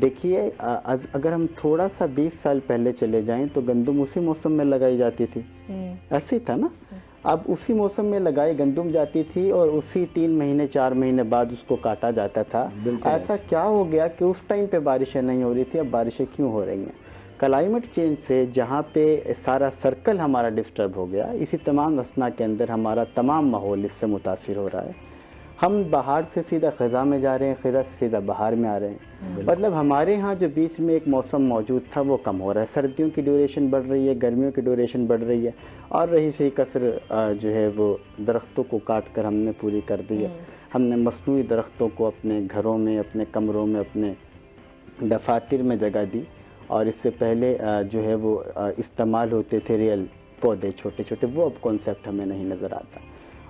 دیکھیے اگر ہم تھوڑا سا 20 سال پہلے چلے جائیں تو گندم اسی موسم میں لگائی جاتی تھی، ایسے ہی تھا نا. اب اسی موسم میں لگائی گندم جاتی تھی اور اسی 3 مہینے 4 مہینے بعد اس کو کاٹا جاتا تھا. ایسا کیا ہو گیا کہ اس ٹائم پہ بارشیں نہیں ہو رہی تھی، اب بارشیں کیوں ہو رہی ہیں؟ کلائمیٹ چینج سے جہاں پہ سارا سرکل ہمارا ڈسٹرب ہو گیا، اسی تمام اثنا کے اندر ہمارا تمام ماحول اس سے متاثر ہو رہا ہے. ہم بہار سے سیدھا خزاں میں جا رہے ہیں، خزاں سے سیدھا بہار میں آ رہے ہیں. مطلب ہمارے ہاں جو بیچ میں ایک موسم موجود تھا وہ کم ہو رہا ہے. سردیوں کی ڈیوریشن بڑھ رہی ہے، گرمیوں کی ڈیوریشن بڑھ رہی ہے، اور رہی صحیح کثر جو ہے وہ درختوں کو کاٹ کر ہم نے پوری کر دی ہے. ہم نے مصنوعی درختوں کو اپنے گھروں میں، اپنے کمروں میں، اپنے دفاتر میں جگہ دی. اور اس سے پہلے جو ہے وہ استعمال ہوتے تھے ریئل پودے چھوٹے چھوٹے، وہ اب کانسیپٹ ہمیں نہیں نظر آتا.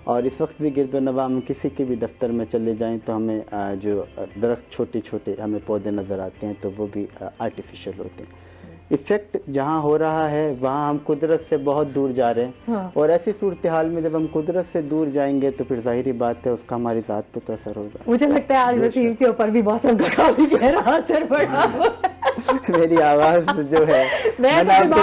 اور اس وقت بھی گرد و نواح میں کسی کے بھی دفتر میں چلے جائیں تو ہمیں جو درخت چھوٹے چھوٹے ہمیں پودے نظر آتے ہیں تو وہ بھی آرٹیفیشل ہوتے ہیں. ایفیکٹ جہاں ہو رہا ہے وہاں ہم قدرت سے بہت دور جا رہے ہیں. اور ایسی صورتحال میں جب ہم قدرت سے دور جائیں گے تو پھر ظاہری بات ہے اس کا ہماری ذات پہ تو اثر ہوگا. مجھے لگتا ہے آج وسیم کے اوپر بھی موسم کا کافی گہرا اثر پڑا. میری آواز جو ہے میں تو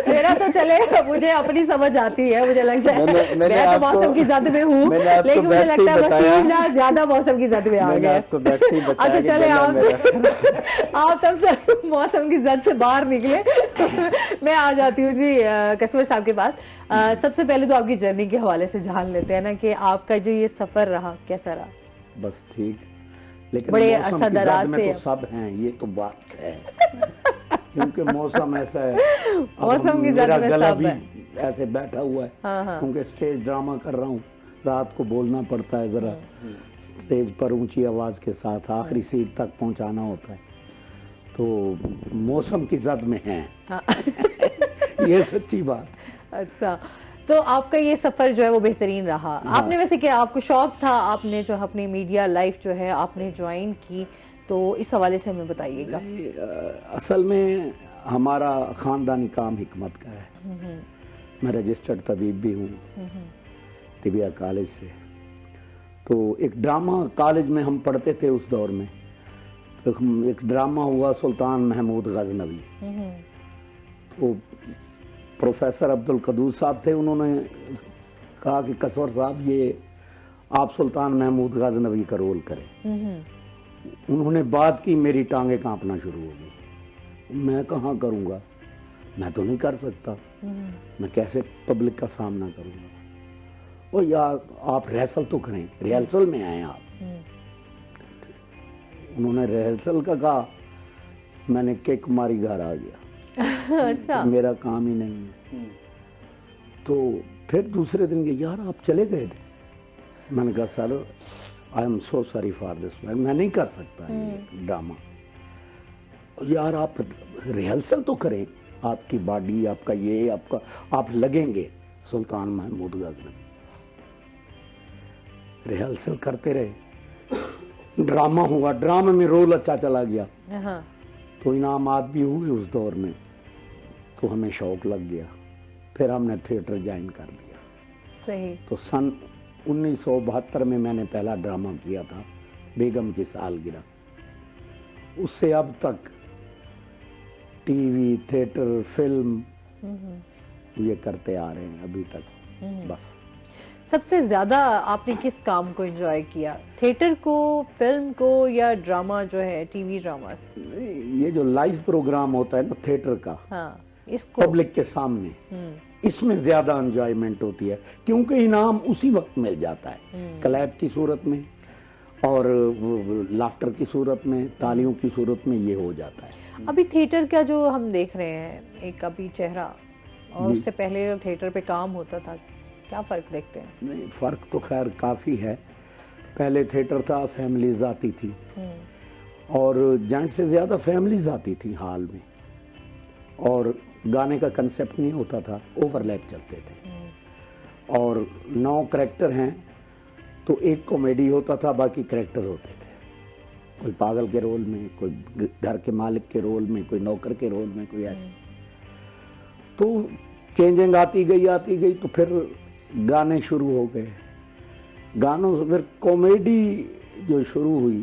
میرا تو چلے، مجھے اپنی سمجھ آتی ہے، مجھے لگتا ہے میں تو موسم کی زد میں ہوں، لیکن مجھے لگتا ہے وسیم زیادہ موسم کی زد میں آ گیا. اچھا چلے آپ تب سے موسم کی زد سے باہر نکلے. میں آ جاتی ہوں جی کسمر صاحب کے پاس. سب سے پہلے تو آپ کی جرنی کے حوالے سے جان لیتے ہیں نا کہ آپ کا جو یہ سفر رہا کیسا رہا؟ بس ٹھیک، لیکن بڑے موسم کی زد میں تو سب ہیں، یہ تو بات ہے کیونکہ موسم ایسا ہے. موسم کی زد میں گلا سب بھی ہے. ایسے بیٹھا ہوا ہے کیونکہ اسٹیج ڈرامہ کر رہا ہوں، رات کو بولنا پڑتا ہے ذرا اسٹیج پر اونچی آواز کے ساتھ، آخری سیٹ تک پہنچانا ہوتا ہے، تو موسم کی زد میں ہیں. یہ سچی بات. اچھا، تو آپ کا یہ سفر جو ہے وہ بہترین رہا. آپ نے ویسے کیا، آپ کو شوق تھا، آپ نے جو اپنی میڈیا لائف جو ہے آپ نے جوائن کی، تو اس حوالے سے ہمیں بتائیے گا. اصل میں ہمارا خاندانی کام حکمت کا ہے. میں رجسٹرڈ طبیب بھی ہوں طبیہ کالج سے. تو ایک ڈرامہ کالج میں ہم پڑھتے تھے اس دور میں، ایک ڈرامہ ہوا سلطان محمود غزنوی. وہ پروفیسر عبدالقدوس صاحب تھے، انہوں نے کہا کہ کسور صاحب یہ آپ سلطان محمود غزنوی کا رول کریں. انہوں نے بات کی، میری ٹانگیں کانپنا شروع ہو گئی. میں کہاں کروں گا، میں تو نہیں کر سکتا، میں کیسے پبلک کا سامنا کروں گا. او یار آپ ریہرسل تو کریں، ریہرسل میں آئیں آپ. انہوں نے ریہرسل کا کہا، میں نے کک ماری گھر آ گیا. اچھا، میرا کام ہی نہیں ہے. تو پھر دوسرے دن کہ یار آپ چلے گئے تھے. میں نے کہا sir I am so sorry for this, میں نہیں کر سکتا یہ ڈرامہ. یار آپ ریہرسل تو کریں، آپ کی باڈی، آپ کا یہ، آپ لگیں گے سلطان محمود غزنوی. ریہرسل کرتے رہے، ڈرامہ ہوا، ڈرامے میں رول اچھا چلا گیا تو انعامات بھی ہوئے اس دور میں، تو ہمیں شوق لگ گیا. پھر ہم نے تھیٹر جوائن کر لیا. صحیح. تو سن 1972 میں نے پہلا ڈرامہ کیا تھا، بیگم کی سالگرہ. اس سے اب تک ٹی وی، تھیٹر، فلم یہ کرتے آ رہے ہیں ابھی تک. بس. سب سے زیادہ آپ نے کس کام کو انجوائے کیا، تھیٹر کو، فلم کو، یا ڈرامہ جو ہے ٹی وی ڈرامہ؟ یہ جو لائیو پروگرام ہوتا ہے نا تھیٹر کا، اس کو پبلک کے سامنے، اس میں زیادہ انجوائمنٹ ہوتی ہے کیونکہ انعام اسی وقت مل جاتا ہے، کلیپ کی صورت میں اور لافٹر کی صورت میں، تالیوں کی صورت میں یہ ہو جاتا ہے. ابھی تھیٹر کا جو ہم دیکھ رہے ہیں ایک ابھی چہرہ، اور اس سے پہلے جو تھیٹر پہ کام ہوتا تھا، کیا فرق دیکھتے ہیں؟ نہیں، فرق تو خیر کافی ہے. پہلے تھیٹر تھا، فیملیز آتی تھی، اور جینٹ سے زیادہ فیملیز آتی تھی ہال میں، اور گانے کا کنسیپٹ نہیں ہوتا تھا، اوور لیپ چلتے تھے. اور 9 کریکٹر ہیں تو ایک کامیڈی ہوتا تھا، باقی کریکٹر ہوتے تھے. کوئی پاگل کے رول میں، کوئی گھر کے مالک کے رول میں، کوئی نوکر کے رول میں، کوئی ایسے. تو چینجنگ آتی گئی تو پھر گانے شروع ہو گئے. گانوں سے پھر کامیڈی جو شروع ہوئی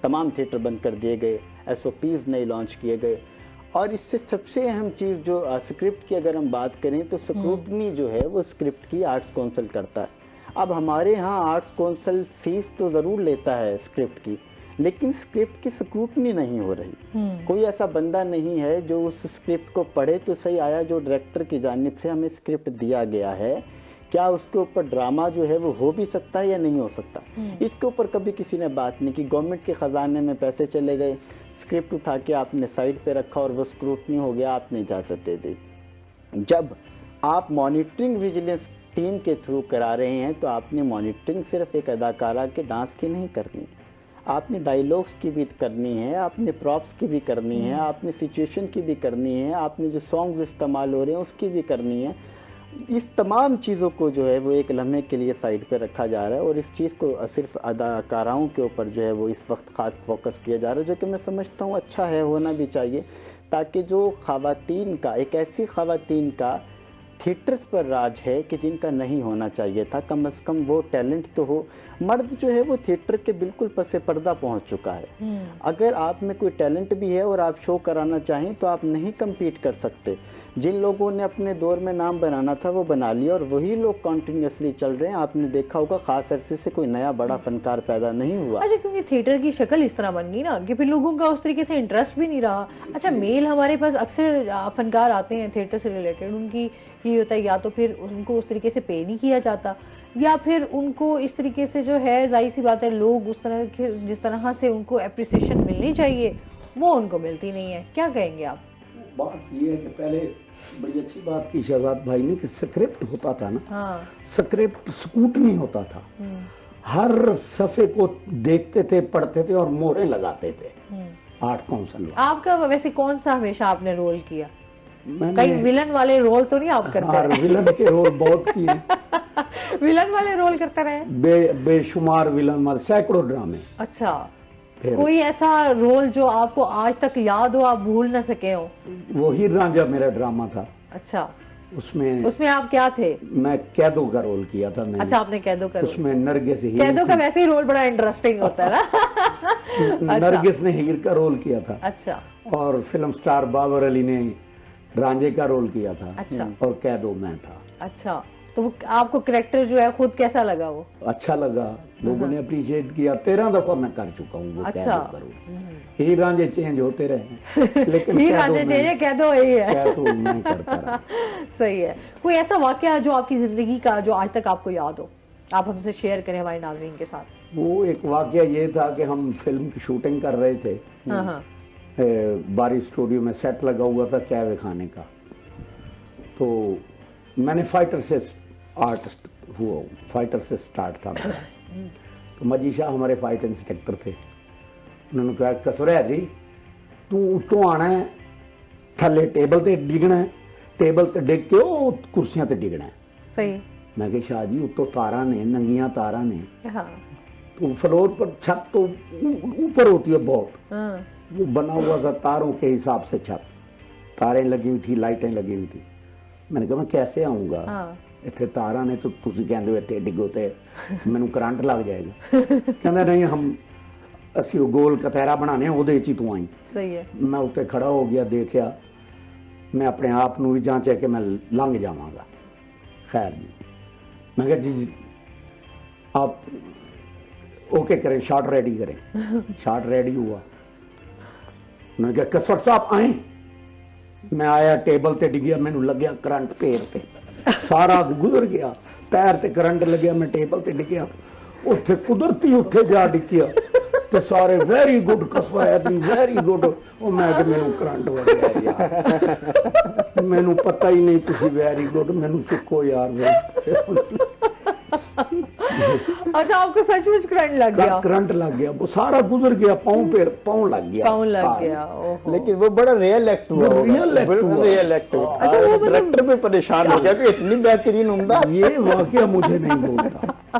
تمام تھیٹر بند کر دیے گئے، SOPs نئے لانچ کیے گئے. اور اس سے سب سے اہم چیز جو اسکرپٹ کی اگر ہم بات کریں تو اسکروٹنی جو ہے وہ اسکرپٹ کی آرٹس کونسل کرتا ہے. اب ہمارے ہاں آرٹس کونسل فیس تو ضرور لیتا ہے اسکرپٹ کی، لیکن اسکرپٹ کی اسکروٹنی نہیں ہو رہی. کوئی ایسا بندہ نہیں ہے جو اس اسکرپٹ کو پڑھے تو صحیح آیا جو ڈائریکٹر کی جانب سے ہمیں اسکرپٹ دیا گیا ہے، کیا اس کے اوپر ڈرامہ جو ہے وہ ہو بھی سکتا ہے یا نہیں ہو سکتا. اس کے اوپر کبھی کسی نے بات نہیں کی. گورنمنٹ کے خزانے میں پیسے چلے گئے، اسکرپٹ اٹھا کے آپ نے سائڈ پہ رکھا اور وہ اسکروٹنی ہو گیا، آپ نے اجازت دے دی. جب آپ مانیٹرنگ ویجیلنس ٹیم کے تھرو کرا رہے ہیں تو آپ نے مانیٹرنگ صرف ایک اداکارہ کے ڈانس کی نہیں کرنی، آپ نے ڈائیلاگس کی بھی کرنی ہے، آپ نے پراپس کی بھی کرنی ہے، آپ نے سچویشن کی بھی کرنی ہے، آپ نے جو سانگز استعمال ہو رہے ہیں اس کی بھی کرنی ہے. اس تمام چیزوں کو جو ہے وہ ایک لمحے کے لیے سائڈ پہ رکھا جا رہا ہے اور اس چیز کو صرف اداکاراؤں کے اوپر جو ہے وہ اس وقت خاص فوکس کیا جا رہا ہے، جو کہ میں سمجھتا ہوں اچھا ہے، ہونا بھی چاہیے، تاکہ جو خواتین کا ایک ایسی خواتین کا تھیٹرز پر راج ہے کہ جن کا نہیں ہونا چاہیے تھا، کم از کم وہ ٹیلنٹ تو ہو. مرد جو ہے وہ تھیٹر کے بالکل پس پردہ پہنچ چکا ہے. اگر آپ میں کوئی ٹیلنٹ بھی ہے اور آپ شو کرانا چاہیں تو آپ نہیں کمپیٹ کر سکتے. جن لوگوں نے اپنے دور میں نام بنانا تھا وہ بنا لیا اور وہی لوگ کنٹینیوسلی چل رہے ہیں. آپ نے دیکھا ہوگا خاص عرصے سے کوئی نیا بڑا فنکار پیدا نہیں ہوا. اچھا، کیونکہ تھیٹر کی شکل اس طرح بن گئی نا کہ پھر لوگوں کا اس طریقے سے انٹرسٹ بھی نہیں رہا. اچھا، میل ہمارے پاس اکثر فنکار آتے ہیں تھیٹر سے ریلیٹڈ، ان کی یہ ہوتا ہے یا تو پھر ان کو اس طریقے سے پے نہیں کیا جاتا، یا پھر ان کو اس طریقے سے جو ہے ظاہر سی بات ہے لوگ اس طرح جس طرح سے ان کو اپریسیشن ملنی چاہیے وہ ان کو ملتی نہیں ہے. کیا کہیں گے آپ؟ بات یہ ہے کہ پہلے بڑی اچھی بات کی شہزاد بھائی نے کہ سکرپٹ ہوتا تھا نا، سکرپٹ سکوٹنی ہوتا تھا. ہر صفحے کو دیکھتے تھے، پڑھتے تھے اور مہریں لگاتے تھے. آرٹ کونسل آپ کا ویسے کون سا ہمیشہ آپ نے رول کیا؟ کئی ولن والے رول تو نہیں آپ کرتے؟ ولن کے رول بہت کیے. ولن والے رول کرتے رہے؟ بے شمار ولن والے، سینکڑوں ڈرامے. اچھا، کوئی ایسا رول جو آپ کو آج تک یاد ہو، آپ بھول نہ سکے ہو؟ وہی رانجھا میرا ڈرامہ تھا. اچھا، اس میں آپ کیا تھے؟ میں قیدوں کا رول کیا تھا. میں اچھا، آپ نے قیدوں کا رول. اس میں نرگس ہیر، قیدوں کا ویسے ہی رول بڑا انٹرسٹنگ ہوتا ہے نا. نرگس نے ہیر کا رول کیا تھا. اچھا. اور فلم سٹار بابر علی نے رانجھے کا رول کیا تھا. اچھا. اور قیدوں میں تھا. اچھا، تو آپ کو کریکٹر جو ہے خود کیسا لگا؟ وہ اچھا لگا، لوگوں نے اپریشیٹ کیا. 13 دفعہ میں کر چکا ہوں وہ قیدوں کا رول. ہی رانجھے چینج ہوتے رہے لیکن ہی رانجھے چینج قیدوں یہی ہے. قیدوں میں کرتا رہا. صحیح ہے. کوئی ایسا واقعہ جو آپ کی زندگی کا جو آج تک آپ کو یاد ہو، آپ ہم سے شیئر کریں ہمارے ناظرین کے ساتھ؟ وہ ایک واقعہ یہ تھا کہ ہم فلم کی شوٹنگ کر رہے تھے. باری اسٹوڈیو میں سیٹ لگا ہوا تھا کیوے خانے کا. تو میں نے فائٹر سے آرٹسٹ ہوا، فائٹر سے سٹارٹ تھا. تو مجی شاہ ہمارے فائٹ انسٹرکٹر تھے. انہوں نے کہا کسوریا جی تو اتوں آنا ہے، تھلے ٹیبل تے ڈگنا ہے، ٹیبل تے ڈگ کے وہ کرسیاں تے ڈگنا ہے. صحیح. میں کہ شاہ جی اتوں تاراں نے، ننگیاں تاراں نے. تو فلور پر چھت تو اوپر ہوتی ہے بہت، وہ بنا ہوا تھا تاروں کے حساب سے چھت، تاریں لگی ہوئی تھی، لائٹیں لگی ہوئی تھی. میں نے کہا میں کیسے آؤں گا، اتنے تاراں نے تو تسی کہندے ہو اتنے ڈگو تے مینوں کرنٹ لگ جائے گا. کہندا نہیں ہم اسی گول کتیرا بنانے ہیں وہ تو آئی. صحیح ہے. میں اتنے کھڑا ہو گیا، دیکھا، میں اپنے آپ بھی جانچیا کہ میں لنگ جاواں گا. خیر جی، میں کہا جی آپ اوکے کریں، شاٹ ریڈی کریں. شاٹ ریڈی ہوا. میں نے کہا کسر صاحب آئیں. میں آیا، ٹیبل تے ڈگیا، مینوں لگیا کرنٹ پیر تے، سارا گزر گیا. پیر تے کرنٹ لگیا، میں ٹیبل تے ڈگیا، اتنے قدرتی اتنے جا ڈگیا تو سارے ویری گڈ کسور ہے، ویری گڈ. وہ میں کہ مینوں کرنٹ ہو گیا، مینوں پتہ ہی نہیں تسی ویری گڈ، مینوں چکو یار. اچھا، آپ کو سچ مچ کرنٹ لگ گیا؟ کرنٹ لگ گیا، وہ سارا گزر گیا، پاؤں پیر پاؤں لگ گیا. پاؤں لگ گیا. لیکن وہ بڑا ریئل ایکٹ ہوا. Real act. ڈائریکٹر بھی پریشان ہو گیا کہ اتنی بہترین عمدہ. یہ واقعہ مجھے نہیں بولتا.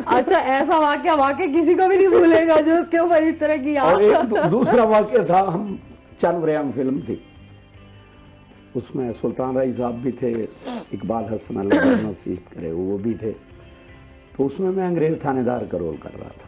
اچھا، ایسا واقعہ واقعہ کسی کو بھی نہیں بھولے گا جو اس کے اوپر اس طرح کی. اور ایک دوسرا واقعہ تھا، ہم چنوریام فلم تھی، اس میں سلطان رائی صاحب بھی تھے، اقبال حسن اللہ نصیب کرے وہ بھی تھے. تو اس میں انگریز تھانے دار کا رول کر رہا تھا.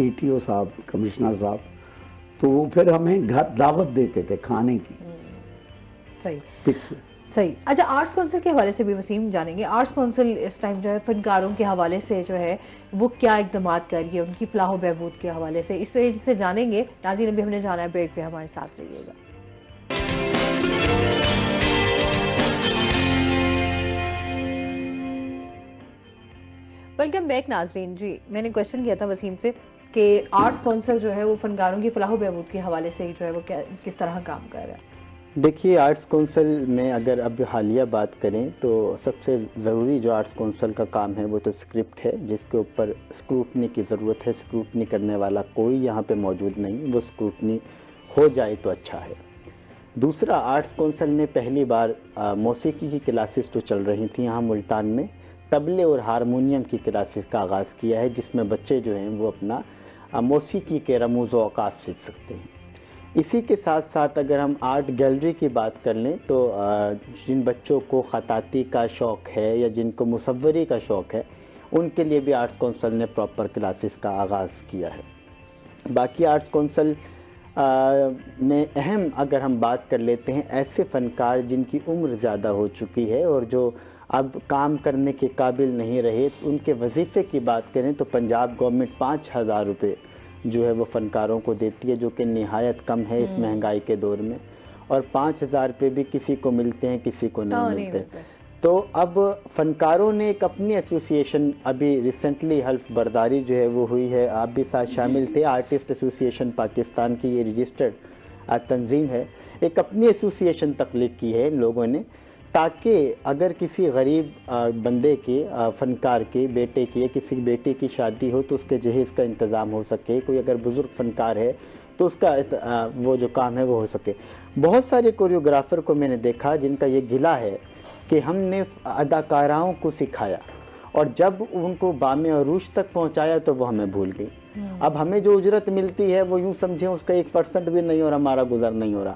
ETO صاحب, کمشنر صاحب, تو وہ پھر ہمیں گھر دعوت دیتے تھے کھانے کی. صحیح صحیح. اچھا, آرٹس کونسل کے حوالے سے بھی وسیم جانیں گے. آرٹس کونسل اس ٹائم جو ہے فنکاروں کے حوالے سے جو ہے وہ کیا اقدامات کر رہی ہے, ان کی فلاح و بہبود کے حوالے سے, اس پہ ان سے جانیں گے. ناظرین ابھی ہم نے جانا ہے بریک پہ, ہمارے ساتھ رہیے گا. ویلکم بیک ناظرین. جی, میں نے کوشچن کیا تھا وسیم سے کہ آرٹس کونسل جو ہے وہ فنکاروں کی فلاح و بہبود کے حوالے سے جو ہے وہ کس طرح کام کر رہا ہے. دیکھیے, آرٹس کونسل میں اگر اب حالیہ بات کریں تو سب سے ضروری جو آرٹس کونسل کا کام ہے وہ تو اسکرپٹ ہے, جس کے اوپر اسکروٹنی کی ضرورت ہے. اسکروٹنی کرنے والا کوئی یہاں پہ موجود نہیں, وہ اسکروٹنی ہو جائے تو اچھا ہے. دوسرا, آرٹس کونسل نے پہلی بار موسیقی کی کلاسز تو چل رہی تھیں یہاں ملتان میں, طبلے اور ہارمونیم کی کلاسز کا آغاز کیا ہے, جس میں بچے جو ہیں وہ اپنا موسیقی کے رموز و اوقاف سیکھ سکتے ہیں. اسی کے ساتھ ساتھ اگر ہم آرٹ گیلری کی بات کر لیں تو جن بچوں کو خطاطی کا شوق ہے یا جن کو مصوری کا شوق ہے, ان کے لیے بھی آرٹس کونسل نے پراپر کلاسز کا آغاز کیا ہے. باقی آرٹس کونسل میں اہم اگر ہم بات کر لیتے ہیں ایسے فنکار جن کی عمر زیادہ ہو چکی ہے اور جو اب کام کرنے کے قابل نہیں رہے, ان کے وظیفے کی بات کریں تو پنجاب گورنمنٹ 5,000 روپے جو ہے وہ فنکاروں کو دیتی ہے, جو کہ نہایت کم ہے اس مہنگائی کے دور میں, اور 5,000 روپے بھی کسی کو ملتے ہیں کسی کو نہیں ملتے. تو اب فنکاروں نے ایک اپنی ایسوسی ایشن, ابھی ریسنٹلی حلف برداری جو ہے وہ ہوئی ہے, آپ بھی ساتھ شامل تھے, آرٹسٹ ایسوسی ایشن پاکستان کی یہ رجسٹرڈ تنظیم ہے, ایک اپنی ایسوسی ایشن تخلیق کی ہے ان لوگوں نے, تاکہ اگر کسی غریب بندے کے, فنکار کے بیٹے کی یا کسی بیٹی کی شادی ہو تو اس کے جہیز کا انتظام ہو سکے, کوئی اگر بزرگ فنکار ہے تو اس کا وہ جو کام ہے وہ ہو سکے. بہت سارے کوریوگرافر کو میں نے دیکھا جن کا یہ گلہ ہے کہ ہم نے اداکاراؤں کو سکھایا اور جب ان کو بام عروج تک پہنچایا تو وہ ہمیں بھول گئی. اب ہمیں جو اجرت ملتی ہے وہ یوں سمجھیں اس کا 1% بھی نہیں, اور ہمارا گزر نہیں ہو رہا.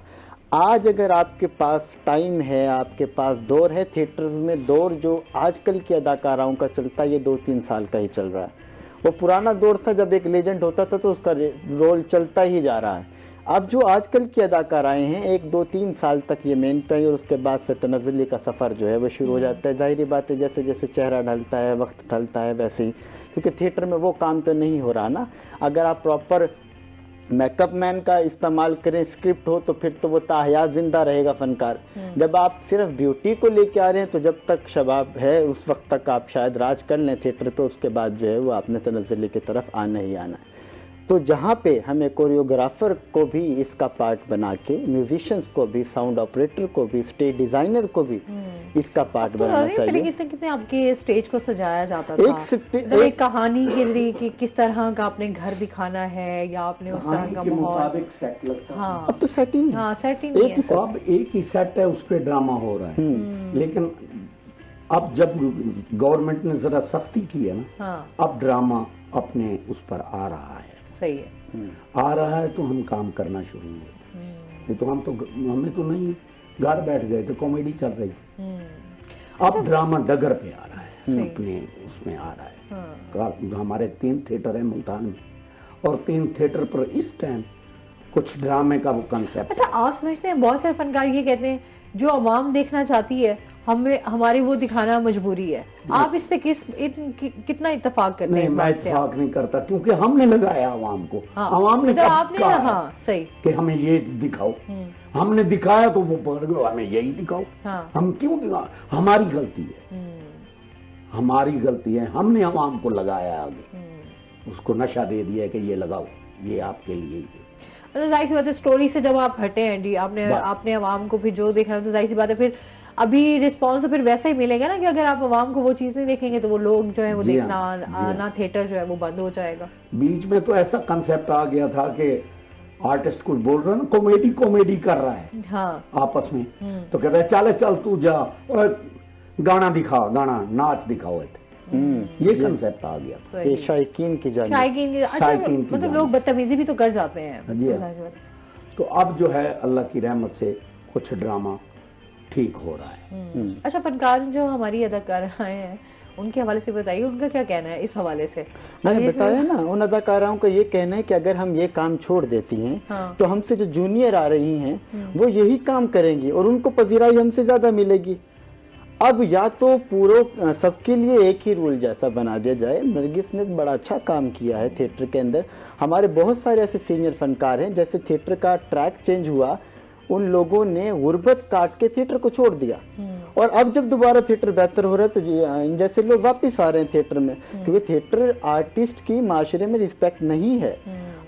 آج اگر آپ کے پاس ٹائم ہے, آپ کے پاس دور ہے تھیٹرز میں, دور جو آج کل کی اداکاراؤں کا چلتا ہے یہ 2-3 سال کا ہی چل رہا ہے. وہ پرانا دور تھا جب ایک لیجنڈ ہوتا تھا تو اس کا رول چلتا ہی جا رہا ہے. اب جو آج کل کی اداکارائیں ہیں 1-2-3 سال تک یہ مین پہ, اور اس کے بعد سے تنزلی کا سفر جو ہے وہ شروع ہو جاتا ہے. ظاہری بات ہے جیسے جیسے چہرہ ڈھلتا ہے, وقت ڈھلتا ہے, ویسے ہی, کیونکہ تھیٹر میں وہ کام تو نہیں ہو رہا نا. اگر آپ پراپر میک اپ مین کا استعمال کریں, اسکرپٹ ہو, تو پھر تو وہ تاحیات زندہ رہے گا فنکار. جب آپ صرف بیوٹی کو لے کے آ رہے ہیں تو جب تک شباب ہے اس وقت تک آپ شاید راج کر لیں تھیٹر پہ, اس کے بعد جو ہے وہ آپ نے تنزلی کی طرف آنا ہی آنا ہے. تو جہاں پہ ہمیں کوریوگرافر کو بھی اس کا پارٹ بنا کے, میوزیشنز کو بھی, ساؤنڈ آپریٹر کو بھی, اسٹیج ڈیزائنر کو بھی اس کا پارٹ بنانا چاہیے. کتنے آپ کے اسٹیج کو سجایا جاتا تھا, ایک کہانی کے ذریعے کہ کس طرح کا آپ نے گھر دکھانا ہے یا آپ نے اس طرح کا ماحول. ہاں, اب تو سیٹنگ, ہاں سیٹنگ اب ایک ہی سیٹ ہے, اس پہ ڈرامہ ہو رہا ہے. لیکن اب جب گورنمنٹ نے ذرا سختی کی ہے نا, اب ڈرامہ اپنے اس پر آ رہا ہے. صحیح ہے, آ رہا ہے تو ہم کام کرنا شروع ہوئے. یہ تو ہمیں تو نہیں, گھر بیٹھ گئے تو کامیڈی چل رہی. اب ڈرامہ ڈگر پہ آ رہا ہے, اپنے اس میں آ رہا ہے. ہمارے 3 تھیٹر ہیں ملتان میں, اور 3 تھیٹر پر اس ٹائم کچھ ڈرامے کا وہ کنسیپٹ. اچھا, آپ سمجھتے ہیں بہت سارے فنکار یہ کہتے ہیں جو عوام دیکھنا چاہتی ہے ہماری وہ دکھانا مجبوری ہے. آپ اس سے کتنا اتفاق کرتے ہیں؟ نہیں, میں اتفاق نہیں کرتا, کیونکہ ہم نے لگایا عوام کو. عوام نے کہا کہ ہمیں یہ دکھاؤ, ہم نے دکھایا تو وہ پکڑ گئے ہمیں یہی دکھاؤ. ہم کیوں دکھاؤ؟ ہماری غلطی ہے, ہماری غلطی ہے. ہم نے عوام کو لگایا آگے, اس کو نشہ دے دیا کہ یہ لگاؤ, یہ آپ کے لیے ہی ہے. ظاہر سی بات ہے اسٹوری سے جب آپ ہٹے ہیں جی, آپ نے عوام کو پھر جو دیکھنا ہے, تو ظاہر سی بات ہے پھر ابھی رسپانس تو پھر ویسا ہی ملے گا نا, کہ اگر آپ عوام کو وہ چیز نہیں دیکھیں گے تو وہ لوگ جو ہے وہ دیکھنا آنا, تھیٹر جو ہے وہ بند ہو جائے گا. بیچ میں تو ایسا کنسیپٹ آ گیا تھا کہ آرٹسٹ کچھ بول رہا نا, کامیڈی کر رہا ہے آپس میں, تو کہہ رہا ہے چل تو جا, گانا دکھا, گانا ناچ دکھاؤ. یہ کنسیپٹ آ گیا شائقین کی جانب, مطلب لوگ بدتمیزی بھی تو کر جاتے ہیں. تو اب جو ہے اللہ کی رحمت سے کچھ ڈرامہ ٹھیک ہو رہا ہے. اچھا, فنکار جو ہماری اداکارائیں ہیں ان کے حوالے سے بتائیے ان کا کیا کہنا ہے اس حوالے سے. میں نے بتایا نا, ان اداکاراؤں کا یہ کہنا ہے کہ اگر ہم یہ کام چھوڑ دیتی ہیں تو ہم سے جو جونیئر آ رہی ہیں وہ یہی کام کریں گی اور ان کو پذیرائی ہم سے زیادہ ملے گی. اب یا تو سب کے لیے ایک ہی رول جیسا بنا دیا جائے. نرگس نے بڑا اچھا کام کیا ہے تھیٹر کے اندر. ہمارے بہت سارے ایسے سینئر فنکار ہیں, جیسے تھیٹر کا ٹریک چینج ہوا, ان لوگوں نے غربت کاٹ کے تھیٹر کو چھوڑ دیا, اور اب جب دوبارہ تھیٹر بہتر ہو رہا ہے تو جیسے لوگ واپس آ رہے ہیں تھیٹر میں, کیونکہ تھیٹر آرٹسٹ کی معاشرے میں رسپیکٹ نہیں ہے.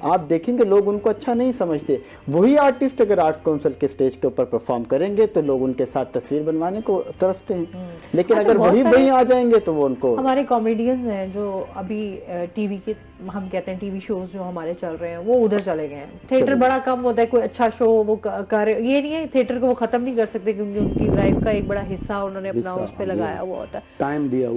آپ دیکھیں گے لوگ ان کو اچھا نہیں سمجھتے. وہی آرٹسٹ اگر آرٹس کونسل کے اسٹیج کے اوپر پرفارم کریں گے تو لوگ ان کے ساتھ تصویر بنوانے کو ترستے ہیں, لیکن اگر وہی آ جائیں گے تو وہ ان کو. ہمارے کامیڈینز ہیں جو ابھی ٹی وی کے, ہم کہتے ہیں ٹی وی شوز جو ہمارے چل رہے ہیں وہ ادھر چلے گئے ہیں. تھیٹر بڑا کم ہوتا ہے, کوئی اچھا شو وہ کر, یہ نہیں ہے تھیٹر کو وہ ختم نہیں کر سکتے کیونکہ ان کی لائف کا ایک بڑا حصہ انہوں نے اپنا اس پہ لگایا ہوا ہوتا ہے, ٹائم دیا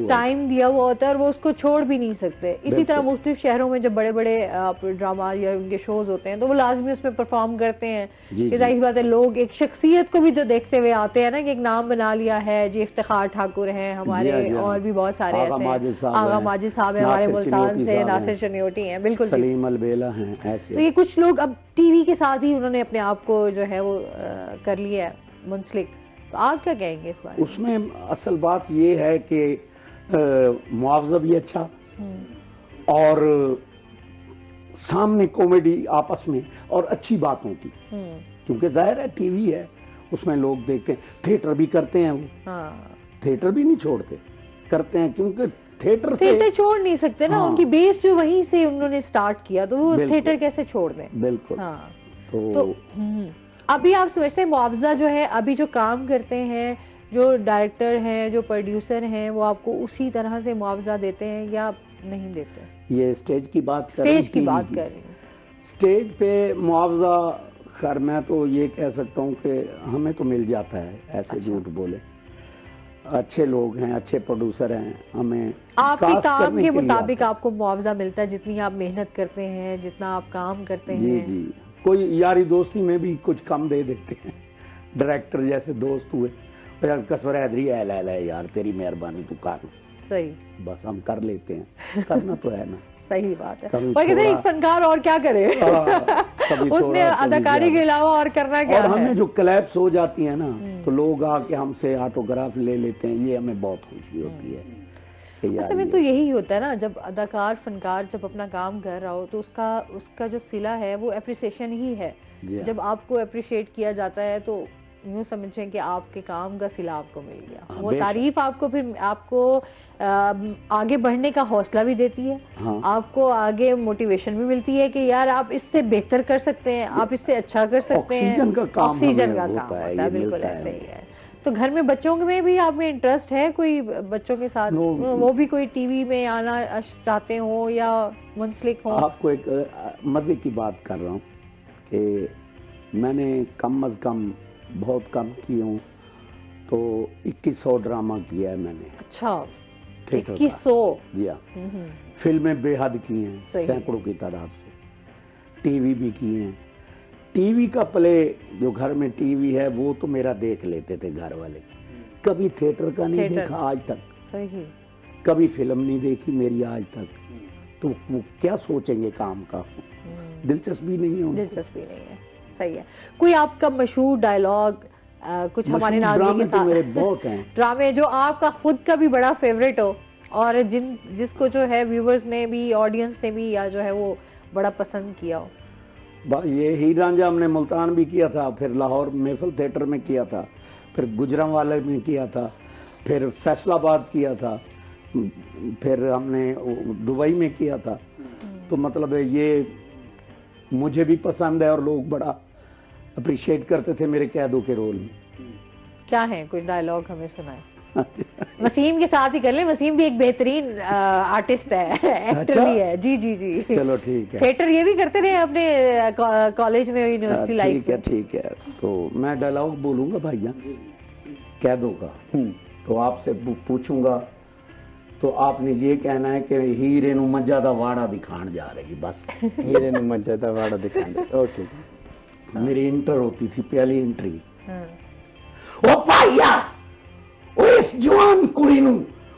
ہوا ہوتا ہے, اور وہ اس کو چھوڑ بھی نہیں سکتے. اسی طرح مختلف شہروں میں جب بڑے بڑے ڈرامہ یا ان کے شوز ہوتے ہیں تو وہ لازمی اس میں پرفارم کرتے ہیں. کہ ظاہر بات ہے لوگ ایک شخصیت کو بھی جو دیکھتے ہوئے آتے ہیں نا, کہ ایک نام بنا لیا ہے, جی افتخار ٹھاکر ہیں ہمارے, اور بھی بہت سارے ایسے ہیں, آغا ماجد صاحب ہیں ہمارے ملتان سے, ناصر چنیوٹی ہیں, بالکل سلیم البیلا ہیں, ایسے. تو یہ کچھ لوگ اب ٹی وی کے ساتھ ہی انہوں نے اپنے آپ کو جو ہے وہ کر لیا ہے منسلک. تو آپ کیا کہیں گے اس بارے میں؟ اس میں اصل بات یہ ہے کہ معاوضہ بھی اچھا, اور سامنے کامیڈی آپس میں اور اچھی باتوں کی, کیونکہ ظاہر ہے ٹی وی ہے اس میں لوگ دیکھتے ہیں. تھیٹر بھی کرتے ہیں وہ, تھیٹر بھی نہیں چھوڑتے, کرتے ہیں, کیونکہ تھیٹر چھوڑ نہیں سکتے نا, ان کی بیس جو وہیں سے انہوں نے سٹارٹ کیا, تو وہ تھیٹر کیسے چھوڑ دیں. بالکل. تو ابھی آپ سمجھتے ہیں معاوضہ جو ہے, ابھی جو کام کرتے ہیں, جو ڈائریکٹر ہیں, جو پروڈیوسر ہیں, وہ آپ کو اسی طرح سے معاوضہ دیتے ہیں یا نہیں دیتے؟ یہ اسٹیج کی بات کر رہی ہیں. اسٹیج پہ معاوضہ خیر میں تو یہ کہہ سکتا ہوں کہ ہمیں تو مل جاتا ہے, ایسے جھوٹ بولے. اچھے لوگ ہیں, اچھے پروڈیوسر ہیں, ہمیں آپ کے کام کے مطابق آپ کو معاوضہ ملتا ہے, جتنی آپ محنت کرتے ہیں, جتنا آپ کام کرتے ہیں. جی, کوئی یاری دوستی میں بھی کچھ کم دے دیتے ہیں. ڈائریکٹر جیسے دوست ہوئے, کسور حیدری ہے یار تیری مہربانی تو کر, صحیح, بس ہم کر لیتے ہیں, کرنا تو ہے نا. صحیح بات ہے. وہ کہتے ہیں ایک فنکار اور کیا کرے, اس نے اداکاری کے علاوہ اور کرنا کیا ہے. اور ہمیں جو کلیپس ہو جاتی ہیں نا, تو لوگ آ کے ہم سے آٹوگراف لے لیتے ہیں, یہ ہمیں بہت خوشی ہوتی ہے. اصل میں تو یہی ہوتا ہے نا, جب اداکار فنکار جب اپنا کام کر رہا ہو تو اس کا جو صلہ ہے وہ اپریسیشن ہی ہے. جب آپ کو اپریشیٹ کیا جاتا ہے تو یوں سمجھیں کہ آپ کے کام کا صلہ آپ کو مل گیا. وہ تعریف آپ کو پھر آپ کو آگے بڑھنے کا حوصلہ بھی دیتی ہے, آپ کو آگے موٹیویشن بھی ملتی ہے کہ یار آپ اس سے بہتر کر سکتے ہیں, آپ اس سے اچھا کر سکتے ہیں. آکسیجن کا کام ہوتا ہے, بالکل ایسے ہی ہے. تو گھر میں بچوں میں بھی آپ میں انٹرسٹ ہے, کوئی بچوں کے ساتھ وہ بھی کوئی ٹی وی میں آنا چاہتے ہوں یا منسلک ہوں؟ آپ کو ایک مزے کی بات کر رہا ہوں کہ میں نے کم از کم بہت کم کی ہوں تو 2100 ڈرامہ کیا ہے میں نے. اچھا, 2100؟ جی ہاں. فلمیں بے حد کی ہیں, سینکڑوں کی تعداد سے. ٹی وی بھی کی ہیں. ٹی وی کا پلے جو گھر میں ٹی وی ہے وہ تو میرا دیکھ لیتے تھے گھر والے, کبھی تھیٹر کا نہیں دیکھا آج تک, کبھی فلم نہیں دیکھی میری آج تک. تو وہ کیا سوچیں گے کام کا, دلچسپی نہیں ہے. دلچسپی نہیں ہے, صحیح ہے. کوئی آپ کا مشہور ڈائلاگ کچھ ہمارے ناظرین کے ساتھ, بہت ہیں ڈرامے جو آپ کا خود کا بھی بڑا فیوریٹ ہو اور جس کو جو ہے ویورز نے بھی, آڈینس نے بھی یا جو ہے وہ بڑا پسند کیا ہو؟ یہ ہیر رانجھا ہم نے ملتان بھی کیا تھا, پھر لاہور محفل تھیٹر میں کیا تھا, پھر گجرانوالے میں کیا تھا, پھر فیصل آباد کیا تھا, پھر ہم نے دبئی میں کیا تھا. تو مطلب یہ مجھے بھی پسند ہے اور لوگ بڑا اپریشیٹ کرتے تھے میرے قیدوں کے رول میں. کیا ہے کوئی ڈائلاگ ہمیں سنائیں؟ وسیم کے ساتھ ہی کر لیں, وسیم بھی ایک بہترین آرٹسٹ ہے, ایکٹر بھی ہے. جی جی جی, چلو ٹھیک ہے. تھیٹر یہ بھی کرتے رہے اپنے کالج میں, یونیورسٹی لائف میں. ٹھیک ہے. تو میں ڈائلاگ بولوں گا بھائی جان قیدوں کا, تو آپ سے پوچھوں گا تو آپ نے یہ کہنا ہے کہ ہیرے نو مجھا دا واڑا دکھان جا رہی, بس ہیرے نو مجھا دا واڑا دکھان جا رہی. اوکے. میری انٹر ہوتی تھی, پہلی انٹری, او بھائیا اس جوان کڑی نو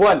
1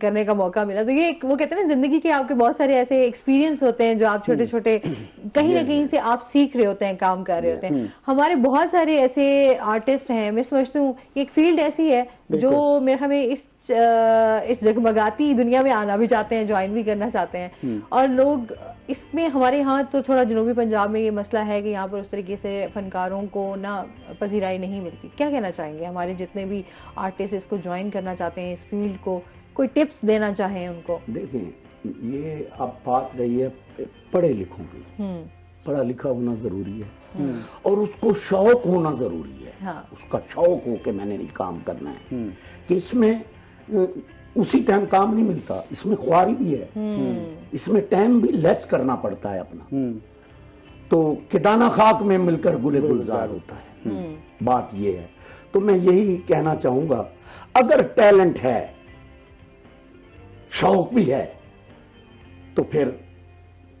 کرنے کا موقع ملا. تو یہ وہ کہتے ہیں نا زندگی کے آپ کے بہت سارے ایسے ایکسپیرینس ہوتے ہیں جو آپ چھوٹے چھوٹے کہیں نہ کہیں سے آپ سیکھ رہے ہوتے ہیں, کام کر رہے ہوتے ہیں. ہمارے بہت سارے ایسے آرٹسٹ ہیں, میں سمجھتی ہوں ایک فیلڈ ایسی ہے جو میرے خیال میں اس جگمگاتی دنیا میں آنا بھی چاہتے ہیں, جوائن بھی کرنا چاہتے ہیں, اور لوگ اس میں ہمارے یہاں تو تھوڑا جنوبی پنجاب میں یہ مسئلہ ہے کہ یہاں پر اس طریقے سے فنکاروں کو نہ پذیرائی نہیں ملتی. کیا کہنا چاہیں گے ہمارے جتنے بھی آرٹسٹ اس کو جوائن کرنا چاہتے ہیں اس فیلڈ کو, کوئی ٹپس دینا چاہیں ان کو؟ دیکھیں, یہ اب بات رہی ہے پڑھے لکھوں کی, پڑھا لکھا ہونا ضروری ہے اور اس کو شوق ہونا ضروری ہے. اس کا شوق ہو کہ میں نے یہ کام کرنا ہے, کہ اس میں اسی ٹائم کام نہیں ملتا, اس میں خواری بھی ہے, اس میں ٹائم بھی لیس کرنا پڑتا ہے اپنا. تو کہ دانہ خاک میں مل کر گلے گلزار ہوتا ہے, بات یہ ہے. تو میں یہی کہنا چاہوں گا, اگر ٹیلنٹ ہے, شوق بھی ہے, تو پھر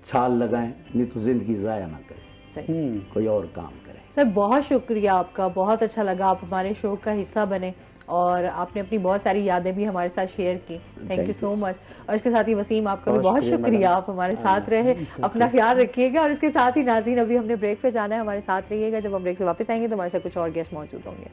چھال لگائیں, نہیں تو زندگی ضائع نہ کریں, کوئی اور کام کریں. سر بہت شکریہ آپ کا, بہت اچھا لگا آپ ہمارے شو کا حصہ بنے اور آپ نے اپنی بہت ساری یادیں بھی ہمارے ساتھ شیئر کی. تھینک یو سو مچ. اور اس کے ساتھ ہی وسیم, آپ کا بھی بہت شکریہ, آپ ہمارے ساتھ رہے. اپنا خیال رکھیے گا. اور اس کے ساتھ ہی ناظرین, ابھی ہم نے بریک پہ جانا ہے, ہمارے ساتھ رہیے گا. جب ہم بریک سے واپس آئیں گے تو ہمارے ساتھ کچھ اور گیسٹ موجود ہوں گے.